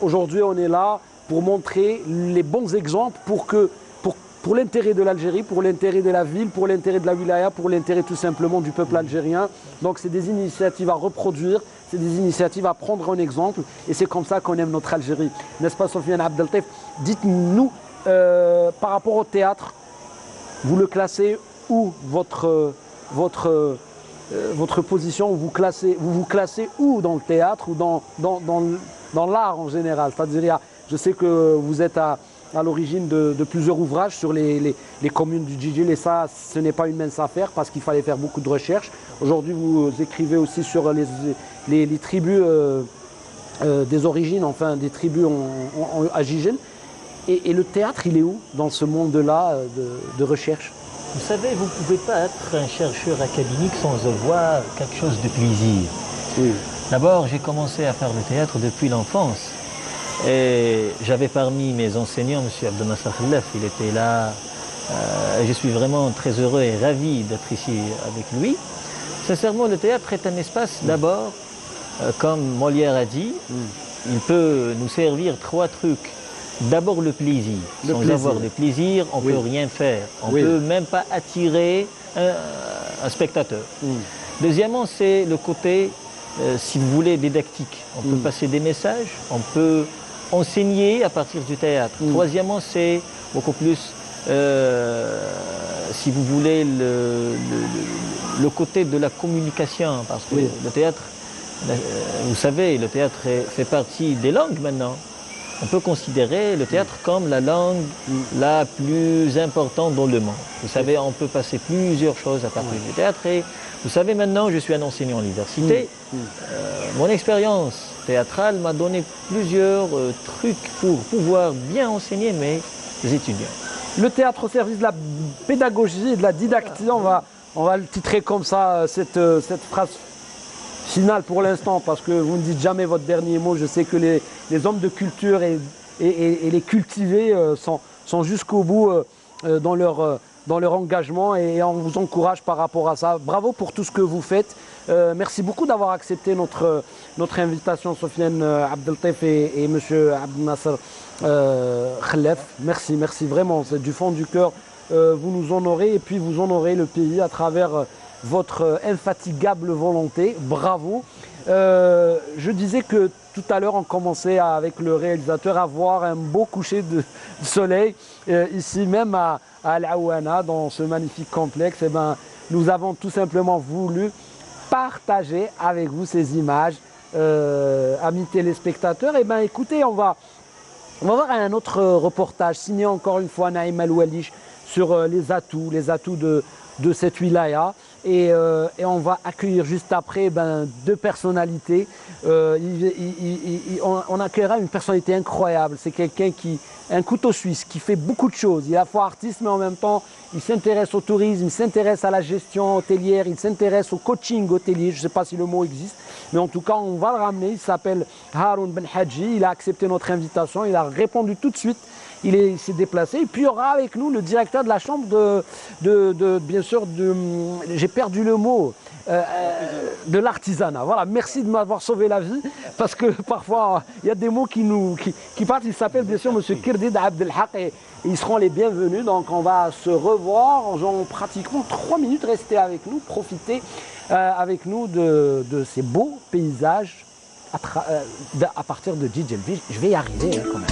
aujourd'hui on est là pour montrer les bons exemples pour l'intérêt de l'Algérie, pour l'intérêt de la ville, pour l'intérêt de la wilaya, pour l'intérêt tout simplement du peuple algérien. Donc c'est des initiatives à reproduire, c'est des initiatives à prendre en exemple, et c'est comme ça qu'on aime notre Algérie. N'est-ce pas, Sofiane Abdeltaif? Dites-nous, par rapport au théâtre, vous le classez où votre votre position, vous vous classez où dans le théâtre ou dans l'art en général? C'est-à-dire, je sais que vous êtes à l'origine de plusieurs ouvrages sur les communes du Djidjil, et ça, ce n'est pas une mince affaire parce qu'il fallait faire beaucoup de recherches. Aujourd'hui, vous écrivez aussi sur les tribus des origines, enfin des tribus à Djidjil. Et le théâtre, il est où dans ce monde-là de recherche? Vous savez, vous ne pouvez pas être un chercheur académique sans avoir quelque chose de plaisir. Oui. D'abord, j'ai commencé à faire le théâtre depuis l'enfance. Et j'avais parmi mes enseignants, M. Abdelnasser Khalef, il était là. Je suis vraiment très heureux et ravi d'être ici avec lui. Sincèrement, le théâtre est un espace, d'abord, comme Molière a dit, il peut nous servir trois trucs. D'abord le plaisir. Sans avoir de plaisir, on ne peut rien faire. On ne peut même pas attirer un spectateur. Deuxièmement, c'est le côté, si vous voulez, didactique. On peut passer des messages, on peut enseigner à partir du théâtre. Troisièmement, c'est beaucoup plus, si vous voulez, le côté de la communication. Parce que le théâtre, vous savez, le théâtre fait partie des langues maintenant. On peut considérer le théâtre comme la langue la plus importante dans le monde. Vous savez, on peut passer plusieurs choses à partir du théâtre. Et vous savez, maintenant, je suis un enseignant à l'université. Mon expérience théâtrale m'a donné plusieurs trucs pour pouvoir bien enseigner mes étudiants. Le théâtre au service de la pédagogie et de la didactie, on va le titrer comme ça, cette phrase finale pour l'instant, parce que vous ne dites jamais votre dernier mot. Je sais que les hommes de culture et les cultivés sont jusqu'au bout dans leur engagement, et on vous encourage par rapport à ça. Bravo pour tout ce que vous faites. Merci beaucoup d'avoir accepté notre invitation, Sofiane Abdeltaif et M. Abdelnasser Khalef. Merci vraiment, c'est du fond du cœur. Vous nous honorez, et puis vous honorez le pays à travers votre infatigable volonté. Bravo. Je disais que tout à l'heure, on commençait avec le réalisateur à voir un beau coucher de soleil ici même à Al-Aouana, dans ce magnifique complexe. Et nous avons tout simplement voulu partager avec vous ces images, amis téléspectateurs. Et écoutez, on va voir un autre reportage signé encore une fois Naïm Al-Walish sur les atouts de cette wilaya. Et on va accueillir juste après deux personnalités. On accueillera une personnalité incroyable. C'est quelqu'un un couteau suisse, qui fait beaucoup de choses. Il est à la fois artiste, mais en même temps, il s'intéresse au tourisme, il s'intéresse à la gestion hôtelière, il s'intéresse au coaching hôtelier. Je ne sais pas si le mot existe, mais en tout cas, on va le ramener. Il s'appelle Haroun Ben Hadji. Il a accepté notre invitation. Il a répondu tout de suite. Il s'est déplacé. Et puis il y aura avec nous le directeur de la chambre bien sûr, j'ai perdu le mot, de l'artisanat. Voilà, merci de m'avoir sauvé la vie, parce que parfois il y a des mots qui partent. Il s'appelle bien sûr M. Kirdid Abdelhaq, et ils seront les bienvenus. Donc on va se revoir en pratiquement 3 minutes. Restez avec nous, profitez avec nous de ces beaux paysages à partir de Djidjel. Je vais y arriver quand même.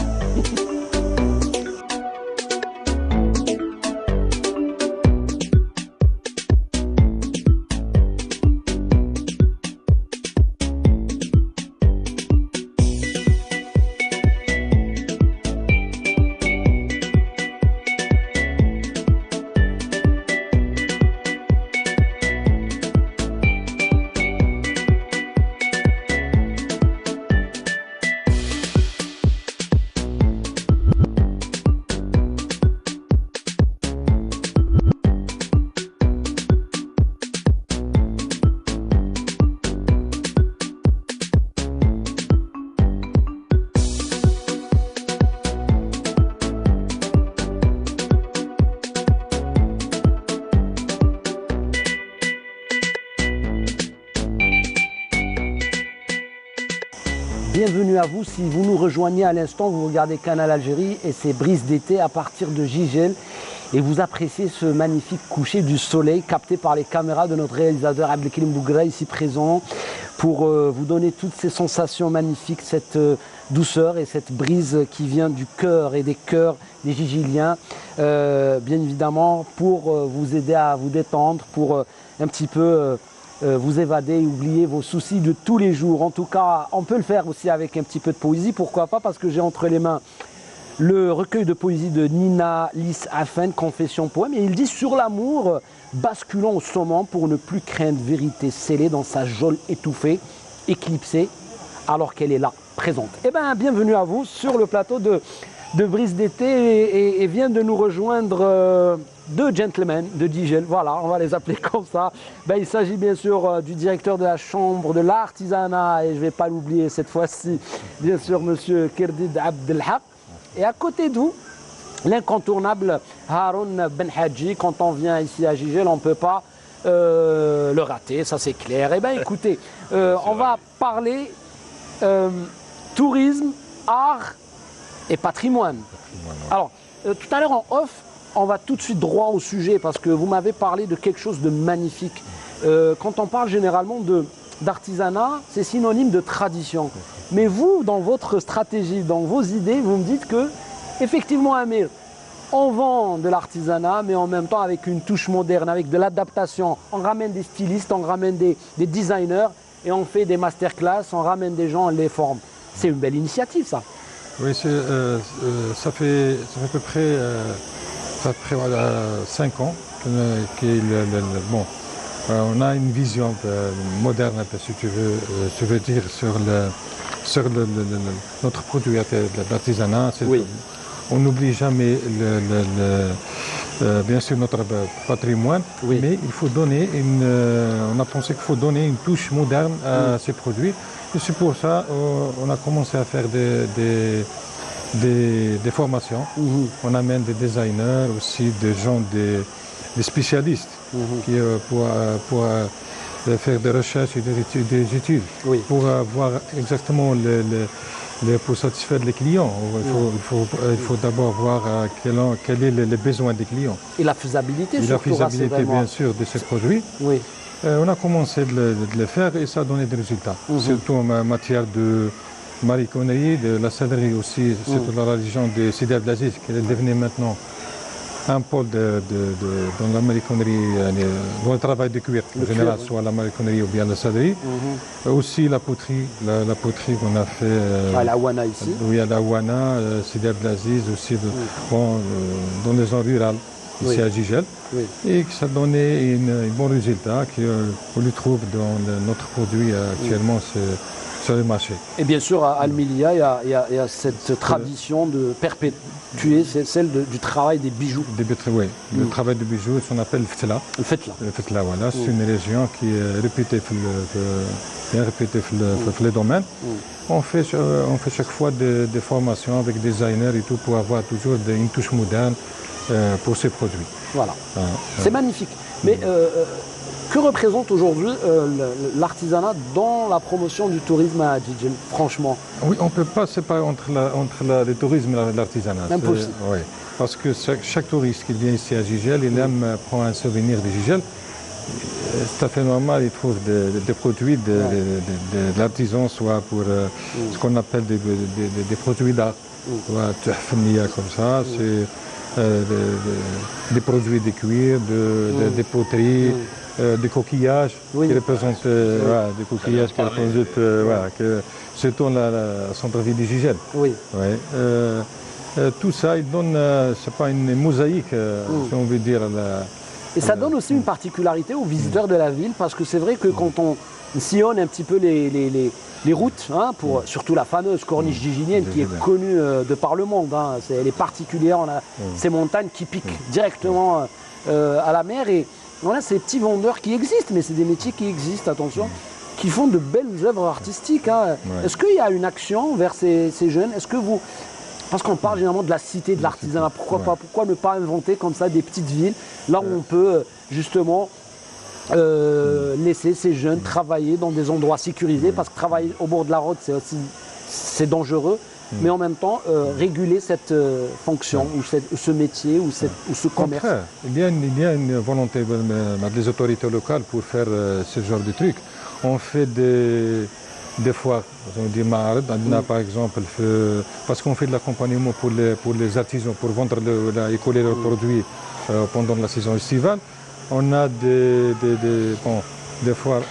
Bienvenue à vous. Si vous nous rejoignez à l'instant, vous regardez Canal Algérie et ses brises d'été à partir de Djidjel, et vous appréciez ce magnifique coucher du soleil capté par les caméras de notre réalisateur Abdelkarim Bougra, ici présent, pour vous donner toutes ces sensations magnifiques, cette douceur et cette brise qui vient du cœur et des cœurs des Djidjiliens, bien évidemment, pour vous aider à vous détendre, pour un petit peu vous évader et oublier vos soucis de tous les jours. En tout cas, on peut le faire aussi avec un petit peu de poésie, pourquoi pas, parce que j'ai entre les mains le recueil de poésie de Nina Lys Affen, Confession poème, et il dit sur l'amour, basculons au summum pour ne plus craindre vérité scellée dans sa geôle étouffée, éclipsée, alors qu'elle est là, présente. Eh bien, bienvenue à vous sur le plateau de Brise d'été et vient de nous rejoindre deux gentlemen de Digel, voilà, on va les appeler comme ça. Ben, il s'agit bien sûr du directeur de la chambre de l'artisanat, et je ne vais pas l'oublier cette fois-ci, bien sûr, monsieur Kerdid Abdelhaq. Et à côté de vous, l'incontournable Haroun Ben Hadji. Quand on vient ici à Jijel, on ne peut pas le rater, ça c'est clair. Eh bien écoutez, on va parler tourisme, art et patrimoine. Alors, tout à l'heure en off, on va tout de suite droit au sujet parce que vous m'avez parlé de quelque chose de magnifique. Quand on parle généralement d'artisanat, c'est synonyme de tradition. Mais vous, dans votre stratégie, dans vos idées, vous me dites que, effectivement, Amir, on vend de l'artisanat, mais en même temps avec une touche moderne, avec de l'adaptation. On ramène des stylistes, on ramène des designers et on fait des masterclass, on ramène des gens, on les forme. C'est une belle initiative, ça. Oui, ça fait à peu près, 5 ans on a une vision moderne, si tu veux dire, sur notre produit d'artisanat. Oui. On n'oublie jamais bien sûr notre patrimoine, oui. Mais il faut donner on a pensé qu'il faut donner une touche moderne à ces produits. Et c'est pour ça qu'on a commencé à faire des formations. On amène des designers, aussi des gens, des spécialistes qui, pour faire des recherches et des études, oui. Pour voir exactement pour satisfaire les clients. Il faut d'abord voir quel est le besoin des clients. Et la faisabilité, et la faisabilité, bien sûr, de ces produits. Oui. On a commencé de le faire et ça a donné des résultats. Surtout en matière de mariconnerie, de la sellerie aussi, surtout la religion de Sidi Abdelaziz, qui est devenue maintenant un pôle dans la mariconnerie, dans le travail de cuir en général, soit la mariconnerie ou bien la sellerie. Aussi la poterie qu'on a fait à la Ouana ici. Oui, à la Ouana, Sidi Abdelaziz aussi, dans les zones rurales, ici à Jijel. Oui. Et que ça donnait un bon résultat qu'on lui trouve dans notre produit actuellement sur le marché. Et bien sûr, à Almilia, il y a cette tradition de perpétuer, c'est celle du travail des bijoux. Oui, le travail des bijoux, on appelle le Fetla. Le Fetla. Le Fetla, voilà. C'est une région qui est réputée dans le domaine. On fait chaque fois des formations avec des designers et tout pour avoir toujours une touche moderne pour ces produits. Voilà. C'est magnifique. Mais que représente aujourd'hui l'artisanat dans la promotion du tourisme à Jijel, franchement? Oui, on ne peut pas séparer entre le tourisme et l'artisanat. Impossible. Oui, parce que chaque touriste qui vient ici à Jijel, il aime prendre un souvenir de Jijel. C'est tout à fait normal, il trouve des produits de l'artisan, soit pour ce qu'on appelle des produits d'art, comme ça, c'est des produits de cuir, des poteries, des coquillages qui représentent des coquillages qui représentent surtout la centre-ville de Jijel. Oui. Tout ça, il donne, c'est pas une mosaïque, si on veut dire. Et ça donne aussi une particularité aux visiteurs de la ville, parce que c'est vrai que quand on sillonne un petit peu les routes, pour surtout la fameuse corniche jijilienne qui est connue de par le monde, elle est particulière, on a ces montagnes qui piquent directement à la mer, et on a ces petits vendeurs qui existent, mais c'est des métiers qui existent, attention, qui font de belles œuvres artistiques. Est-ce qu'il y a une action vers ces jeunes? Est-ce que vous... Parce qu'on parle généralement de la cité de l'artisanat, pourquoi ne pas inventer comme ça des petites villes, là où on peut justement laisser ces jeunes travailler dans des endroits sécurisés, parce que travailler au bord de la route, c'est dangereux, mais en même temps réguler cette fonction, ou ce métier, ou ce commerce. Il y a une volonté des autorités locales pour faire ce genre de trucs. On fait des foires, on dit Ma'arad, par exemple, parce qu'on fait de l'accompagnement pour les artisans, pour vendre et coller leurs produits pendant la saison estivale. On a des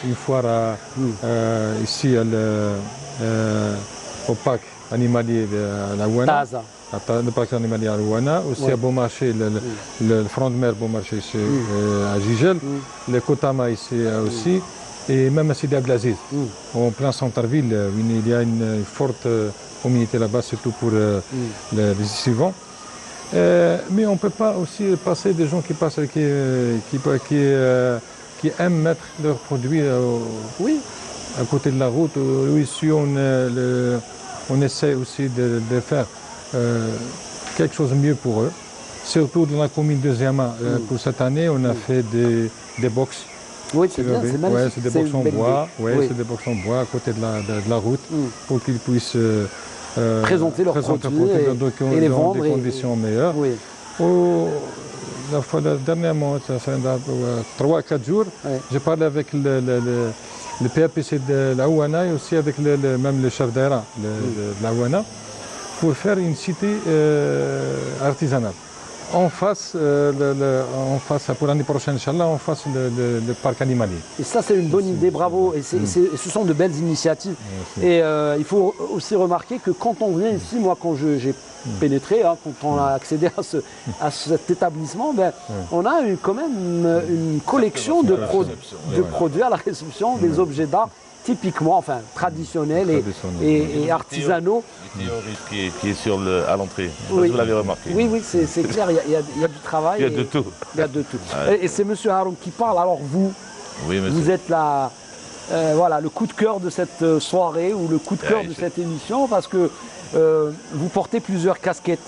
une foire ici au parc animalier de la Ouana. Le parc animalier à Ouana, aussi à Beaumarchais, le front de mer Beaumarchais ici à Gigel, le Kotama ici aussi, et même à Sidi Abdelaziz, en plein centre-ville, il y a une forte communauté là-bas, surtout pour les suivants. Mais on ne peut pas aussi passer des gens qui passent, qui aiment mettre leurs produits à côté de la route. Ici, on essaie aussi de faire quelque chose de mieux pour eux. Surtout dans la commune de Ziama, pour cette année, on a fait des box. Oui, c'est bien, c'est magnifique. C'est des box en bois, c'est des box en bois à côté de la route pour qu'ils puissent présenter leurs produits et les vendre dans des conditions meilleures. Dernièrement, ça fait 3-4 jours, j'ai parlé avec le PAPC de la Ouana et aussi avec même le chef d'Aira de la Ouana pour faire une cité artisanale. En face, pour l'année prochaine, Inch'Allah, en face le parc animalier. Et ça, c'est une bonne idée, bravo. Et ce sont de belles initiatives. Et il faut aussi remarquer que quand on vient ici, moi, quand j'ai pénétré, quand on a accédé à cet établissement, on a quand même une collection de produits à la réception, des objets d'art typiquement, enfin traditionnels et artisanaux. Qui est à l'entrée, vous l'avez remarqué. Oui, c'est clair, il y a du travail. Il y a de tout. Il y a de tout. Et c'est M. Haroun qui parle, alors vous êtes là, voilà, le coup de cœur de cette soirée ou le coup de cœur de cette émission parce que vous portez plusieurs casquettes.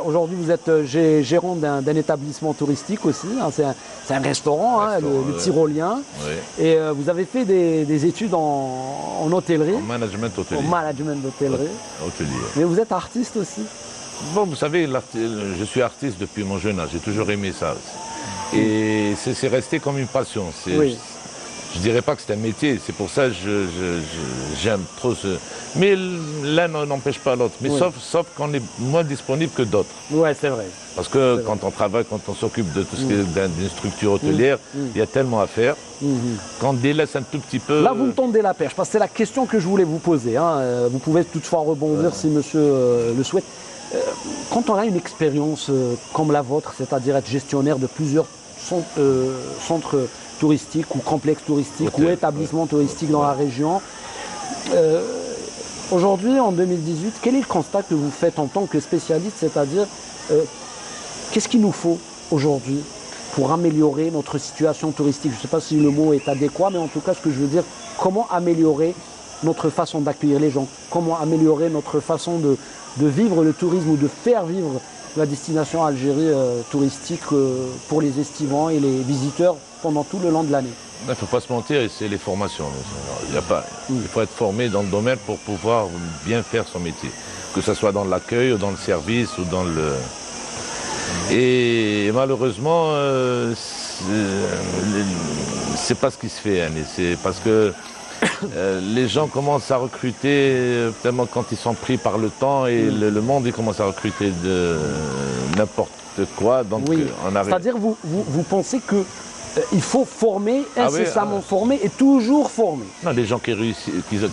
Aujourd'hui, vous êtes gérant d'un établissement touristique aussi. Hein, c'est un restaurant, le Tyrolien. Et vous avez fait des études en hôtellerie. En management hôtelier. En management d'hôtellerie. Mais vous êtes artiste aussi. Bon, vous savez, je suis artiste depuis mon jeune âge. J'ai toujours aimé ça. Et c'est resté comme une passion. Je ne dirais pas que c'est un métier, c'est pour ça que j'aime trop ce... Mais l'un n'empêche pas l'autre, mais sauf qu'on est moins disponible que d'autres. Oui, c'est vrai. Parce que quand on travaille, quand on s'occupe de tout ce qui est d'une structure hôtelière, il y a tellement à faire qu'on délaisse un tout petit peu... Là, vous me tendez la perche, parce que c'est la question que je voulais vous poser. Hein. Vous pouvez toutefois rebondir si monsieur le souhaite. Quand on a une expérience comme la vôtre, c'est-à-dire être gestionnaire de plusieurs centres touristiques ou complexes touristiques ou établissements touristiques dans la région. Aujourd'hui, en 2018, quel est le constat que vous faites en tant que spécialiste, c'est-à-dire qu'est-ce qu'il nous faut aujourd'hui pour améliorer notre situation touristique? Je ne sais pas si le mot est adéquat, mais en tout cas, ce que je veux dire, comment améliorer notre façon d'accueillir les gens, comment améliorer notre façon de vivre le tourisme ou de faire vivre la destination Algérie touristique pour les estivants et les visiteurs pendant tout le long de l'année. Il ne faut pas se mentir, c'est les formations. Il faut être formé dans le domaine pour pouvoir bien faire son métier. Que ce soit dans l'accueil, ou dans le service, ou dans le... Et malheureusement, c'est pas ce qui se fait. Hein. C'est parce que les gens commencent à recruter tellement quand ils sont pris par le temps et le monde il commence à recruter de n'importe quoi. Donc on arrive... C'est-à-dire vous pensez que il faut former, incessamment former et toujours former. Non, les gens qui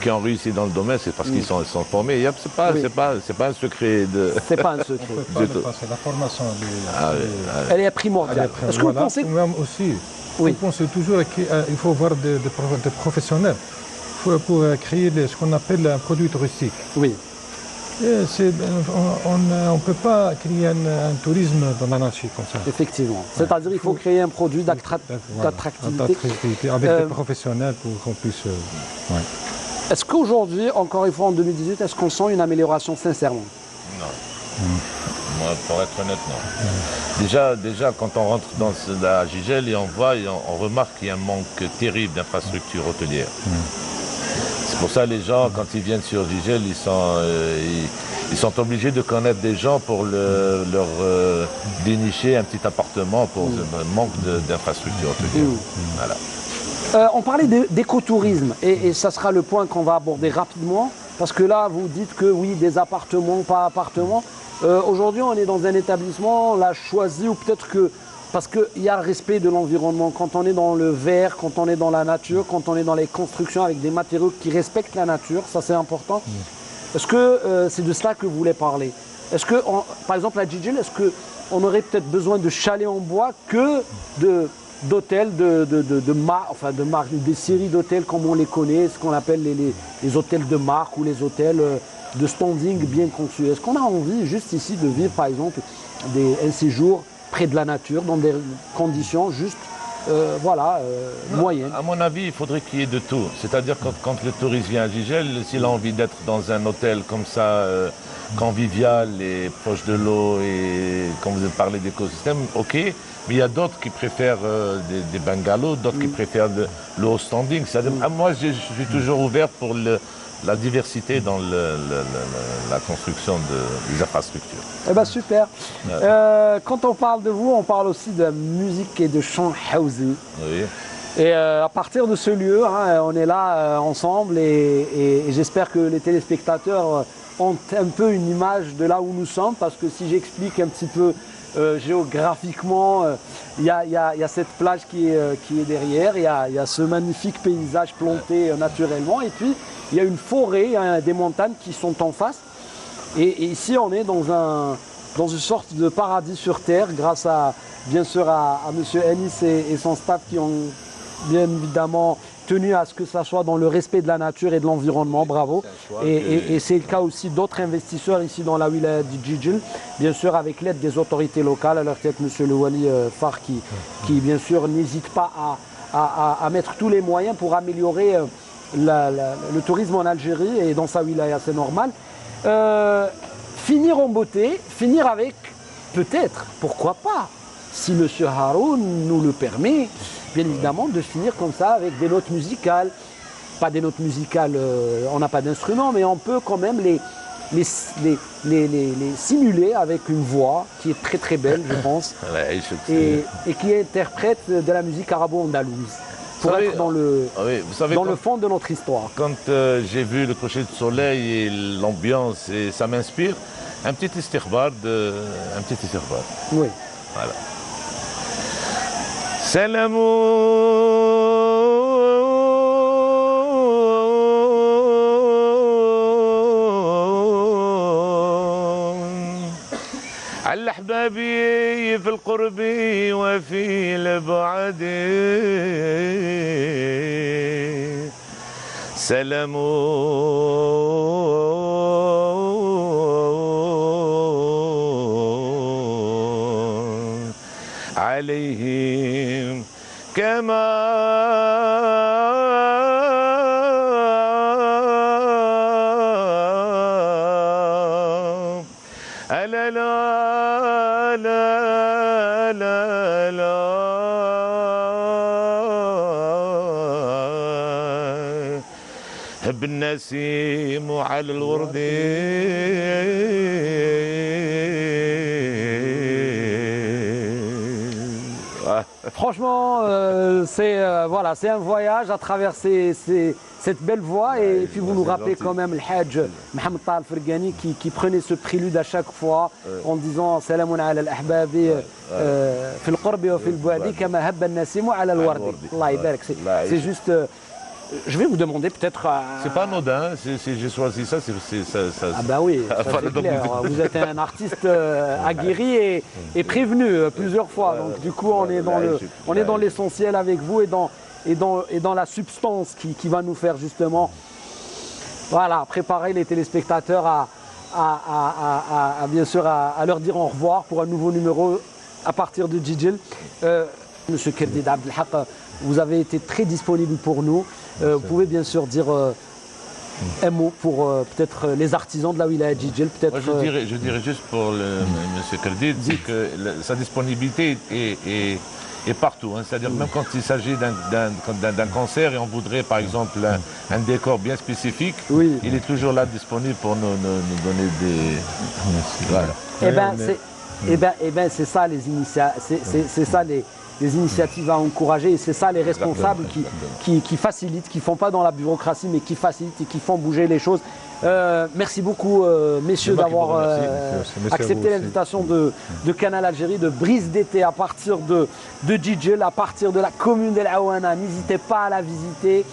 ont réussi dans le domaine, c'est parce qu'ils sont formés. C'est pas un secret de... C'est pas un secret. C'est la formation. Elle est primordiale. Est-ce que vous pensez... Même aussi, vous pensez toujours qu'il faut avoir des professionnels pour créer ce qu'on appelle un produit touristique. Oui. On ne peut pas créer un tourisme dans l'anarchie comme ça. Effectivement. C'est-à-dire qu'il faut créer un produit d'attractivité. Avec des professionnels pour qu'on puisse... Est-ce qu'aujourd'hui, encore une fois en 2018, est-ce qu'on sent une amélioration sincèrement? Non. Moi, pour être honnête, non. Déjà, quand on rentre dans la Gigel et on remarque qu'il y a un manque terrible d'infrastructures hôtelières. C'est pour ça que les gens, quand ils viennent sur Gigel, ils sont obligés de connaître des gens pour leur dénicher un petit appartement pour le manque d'infrastructures hôtelières. Voilà. On parlait d'écotourisme et ça sera le point qu'on va aborder rapidement parce que là, vous dites que oui, des appartements, pas appartements. Aujourd'hui, on est dans un établissement, on l'a choisi ou peut-être que parce qu'il y a le respect de l'environnement. Quand on est dans le vert, quand on est dans la nature, quand on est dans les constructions avec des matériaux qui respectent la nature, ça c'est important. Est-ce que c'est de cela que vous voulez parler? Est-ce que, par exemple, à Jijel, est-ce qu'on aurait peut-être besoin de chalets en bois que d'hôtels, des séries d'hôtels comme on les connaît, ce qu'on appelle les hôtels de marque ou les hôtels de standing bien conçus? Est-ce qu'on a envie juste ici de vivre, par exemple, un séjour près de la nature, dans des conditions juste moyennes? À mon avis, il faudrait qu'il y ait de tout. C'est-à-dire quand le touriste vient à Jijel, s'il a envie d'être dans un hôtel comme ça, convivial et proche de l'eau, et quand vous parlez d'écosystème, ok. Mais il y a d'autres qui préfèrent des bungalows, d'autres qui préfèrent le haut standing. Moi, je suis toujours ouvert pour la diversité dans la construction des infrastructures. Eh bien, super. Quand on parle de vous, on parle aussi de musique et de chant haouzi. Oui. Et à partir de ce lieu, on est là ensemble et j'espère que les téléspectateurs ont un peu une image de là où nous sommes, parce que si j'explique un petit peu géographiquement, il y a cette plage qui est derrière, il y a ce magnifique paysage planté naturellement, et puis il y a une forêt, des montagnes qui sont en face. Et ici, on est dans une sorte de paradis sur terre, grâce bien sûr à M. Ennis et son staff qui ont bien évidemment tenu à ce que ça soit dans le respect de la nature et de l'environnement. Bravo. Et c'est le cas aussi d'autres investisseurs ici dans la wilaya de Jijel, bien sûr avec l'aide des autorités locales, à leur tête M. Le Wali Far qui bien sûr n'hésite pas à mettre tous les moyens pour améliorer le tourisme en Algérie et dans sa wilaya, c'est normal. Finir en beauté, finir avec peut-être, pourquoi pas, si M. Haroun nous le permet, bien évidemment, de finir comme ça avec des notes musicales. Pas des notes musicales, on n'a pas d'instruments, mais on peut quand même les simuler avec une voix qui est très très belle, je pense, et qui interprète de la musique arabo-andalouse, pour être dans le fond de notre histoire. Quand j'ai vu le coucher de soleil et l'ambiance, et ça m'inspire, un petit istighbar. Oui. Voilà. سلام على الأحباب في القرب وفي البعد سلام عليهم كما لا لا لا لا لا هب النسيم على الورد. Franchement, c'est un voyage à travers cette belle voie, et puis vous nous rappelez quand même le Hajj Mohamed Tal Fergani qui prenait ce prélude à chaque fois en disant Salamun ala al-ahbabi fil qurbi wa fil bu'di kama habba an-nasimu ala al-wardi. Allah yabarak. C'est juste. Je vais vous demander peut-être. C'est pas anodin, j'ai choisi ça. Ah bah oui, ça, c'est clair. Vous êtes un artiste aguerri et prévenu plusieurs fois. Donc du coup, on est dans l'essentiel avec vous et dans la substance qui va nous faire justement, préparer les téléspectateurs bien sûr à leur dire au revoir pour un nouveau numéro à partir de Jijel. Monsieur Kerdid Abdelhaq, vous avez été très disponible pour nous. Vous pouvez bien sûr dire un mot pour peut-être les artisans de la wilaya de Jijel. Je dirais juste pour M. Kerdid que sa disponibilité est partout. C'est-à-dire même quand il s'agit d'un concert et on voudrait par exemple un décor bien spécifique, il est toujours là disponible pour nous donner des... Voilà. Eh ben c'est ça les initiales, c'est ça des initiatives à encourager. Et c'est ça les responsables qui facilitent, qui ne font pas dans la bureaucratie, mais qui facilitent et qui font bouger les choses. Merci beaucoup, messieurs, d'avoir accepté l'invitation de Canal Algérie, de Brise d'été à partir de Djidjel, à partir de la commune d'El Aouana. N'hésitez pas à la visiter,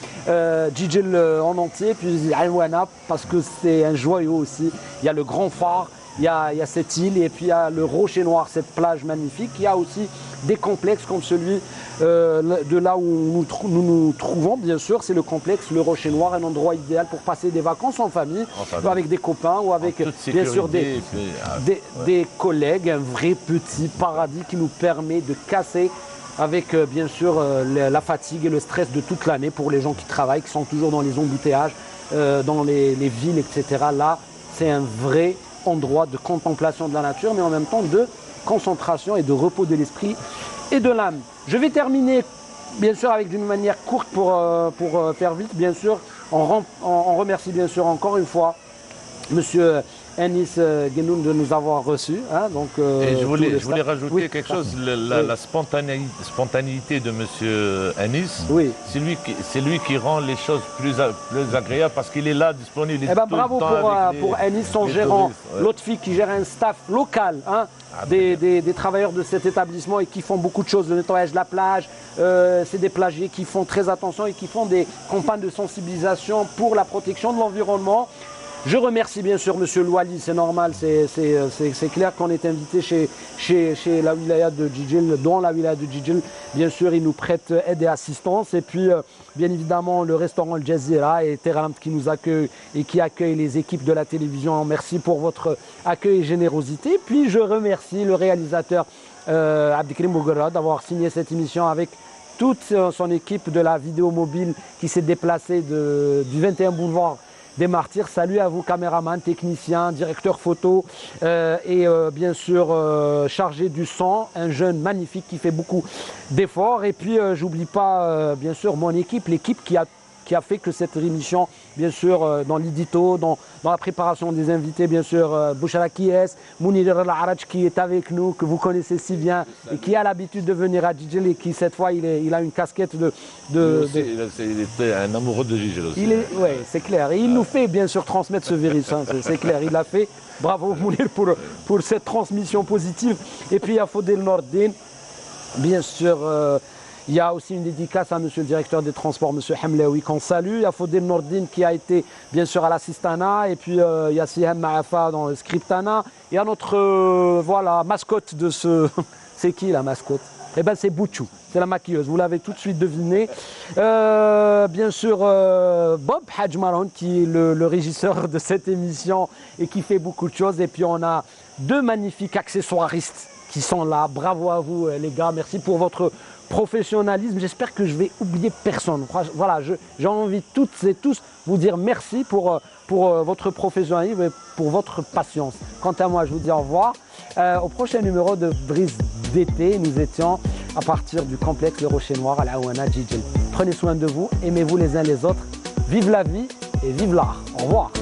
Djidjel en entier, puis El Aouana, parce que c'est un joyau aussi. Il y a le grand phare, il y a cette île, et puis il y a le Rocher Noir, cette plage magnifique. Il y a aussi des complexes comme celui de là où nous nous trouvons, bien sûr, c'est le complexe Le Rocher Noir, un endroit idéal pour passer des vacances en famille, ou avec des copains, ou avec bien sûr des collègues, un vrai petit paradis qui nous permet de casser avec bien sûr la fatigue et le stress de toute l'année pour les gens qui travaillent, qui sont toujours dans les embouteillages, dans les villes, etc. Là, c'est un vrai endroit de contemplation de la nature, mais en même temps de concentration et de repos de l'esprit et de l'âme. Je vais terminer bien sûr avec d'une manière courte pour faire vite, bien sûr. On remercie bien sûr encore une fois Monsieur Anis Genoun de nous avoir reçus. Hein, donc, et je voulais rajouter quelque chose, la spontanéité de M. Anis, c'est lui qui rend les choses plus agréables parce qu'il est là, disponible. Eh ben, bravo pour Anis, son gérant, l'autre fille qui gère un staff local, hein, des travailleurs de cet établissement et qui font beaucoup de choses, le nettoyage de la plage, c'est des plagiers qui font très attention et qui font des campagnes de sensibilisation pour la protection de l'environnement. Je remercie bien sûr Monsieur Louali, c'est normal, c'est clair qu'on est invité chez la wilaya de Djidjel, dans la wilaya de Djidjel. Bien sûr, il nous prête aide et assistance. Et puis, bien évidemment, le restaurant Al Jazeera et Terramt qui nous accueille et qui accueille les équipes de la télévision. Merci pour votre accueil et générosité. Puis, je remercie le réalisateur Abdelkrim Bouguerra d'avoir signé cette émission avec toute son équipe de la vidéo mobile qui s'est déplacée du 21 boulevard des Martyrs. Salut à vous, caméramans, techniciens, directeurs photo et bien sûr chargé du son, un jeune magnifique qui fait beaucoup d'efforts. Et puis j'oublie pas bien sûr mon équipe, l'équipe qui a fait que cette émission, bien sûr dans l'édito, dans la préparation des invités, bien sûr Bouchara Kies, Mounir Al-Araj qui est avec nous, que vous connaissez si bien et qui a l'habitude de venir à Djidjel et qui cette fois il a une casquette il était un amoureux de Djidjel aussi. Oui, c'est clair. Et il nous fait bien sûr transmettre ce virus, hein, c'est clair, il l'a fait. Bravo Mounir pour cette transmission positive. Et puis il y a Fodel Nordin, bien sûr. Il y a aussi une dédicace à monsieur le directeur des transports, monsieur Hamlaoui, qu'on salue. Il y a Fodel Nordin qui a été bien sûr à l'assistana. Et puis il y a Siham Maafa dans le scriptana. Il y a notre voilà, mascotte de ce... C'est qui la mascotte? Eh bien c'est Bouchou, c'est la maquilleuse, vous l'avez tout de suite deviné. Bien sûr Bob Hajmaron qui est le régisseur de cette émission et qui fait beaucoup de choses. Et puis on a deux magnifiques accessoiristes qui sont là. Bravo à vous les gars, merci pour votre professionnalisme. J'espère que je vais oublier personne. Voilà, j'ai envie toutes et tous vous dire merci pour votre professionnalisme et pour votre patience. Quant à moi, je vous dis au revoir. Au prochain numéro de Brise d'été, nous étions à partir du complexe Le Rocher Noir à la Aouana Djidjel. Prenez soin de vous, aimez-vous les uns les autres. Vive la vie et vive l'art. Au revoir.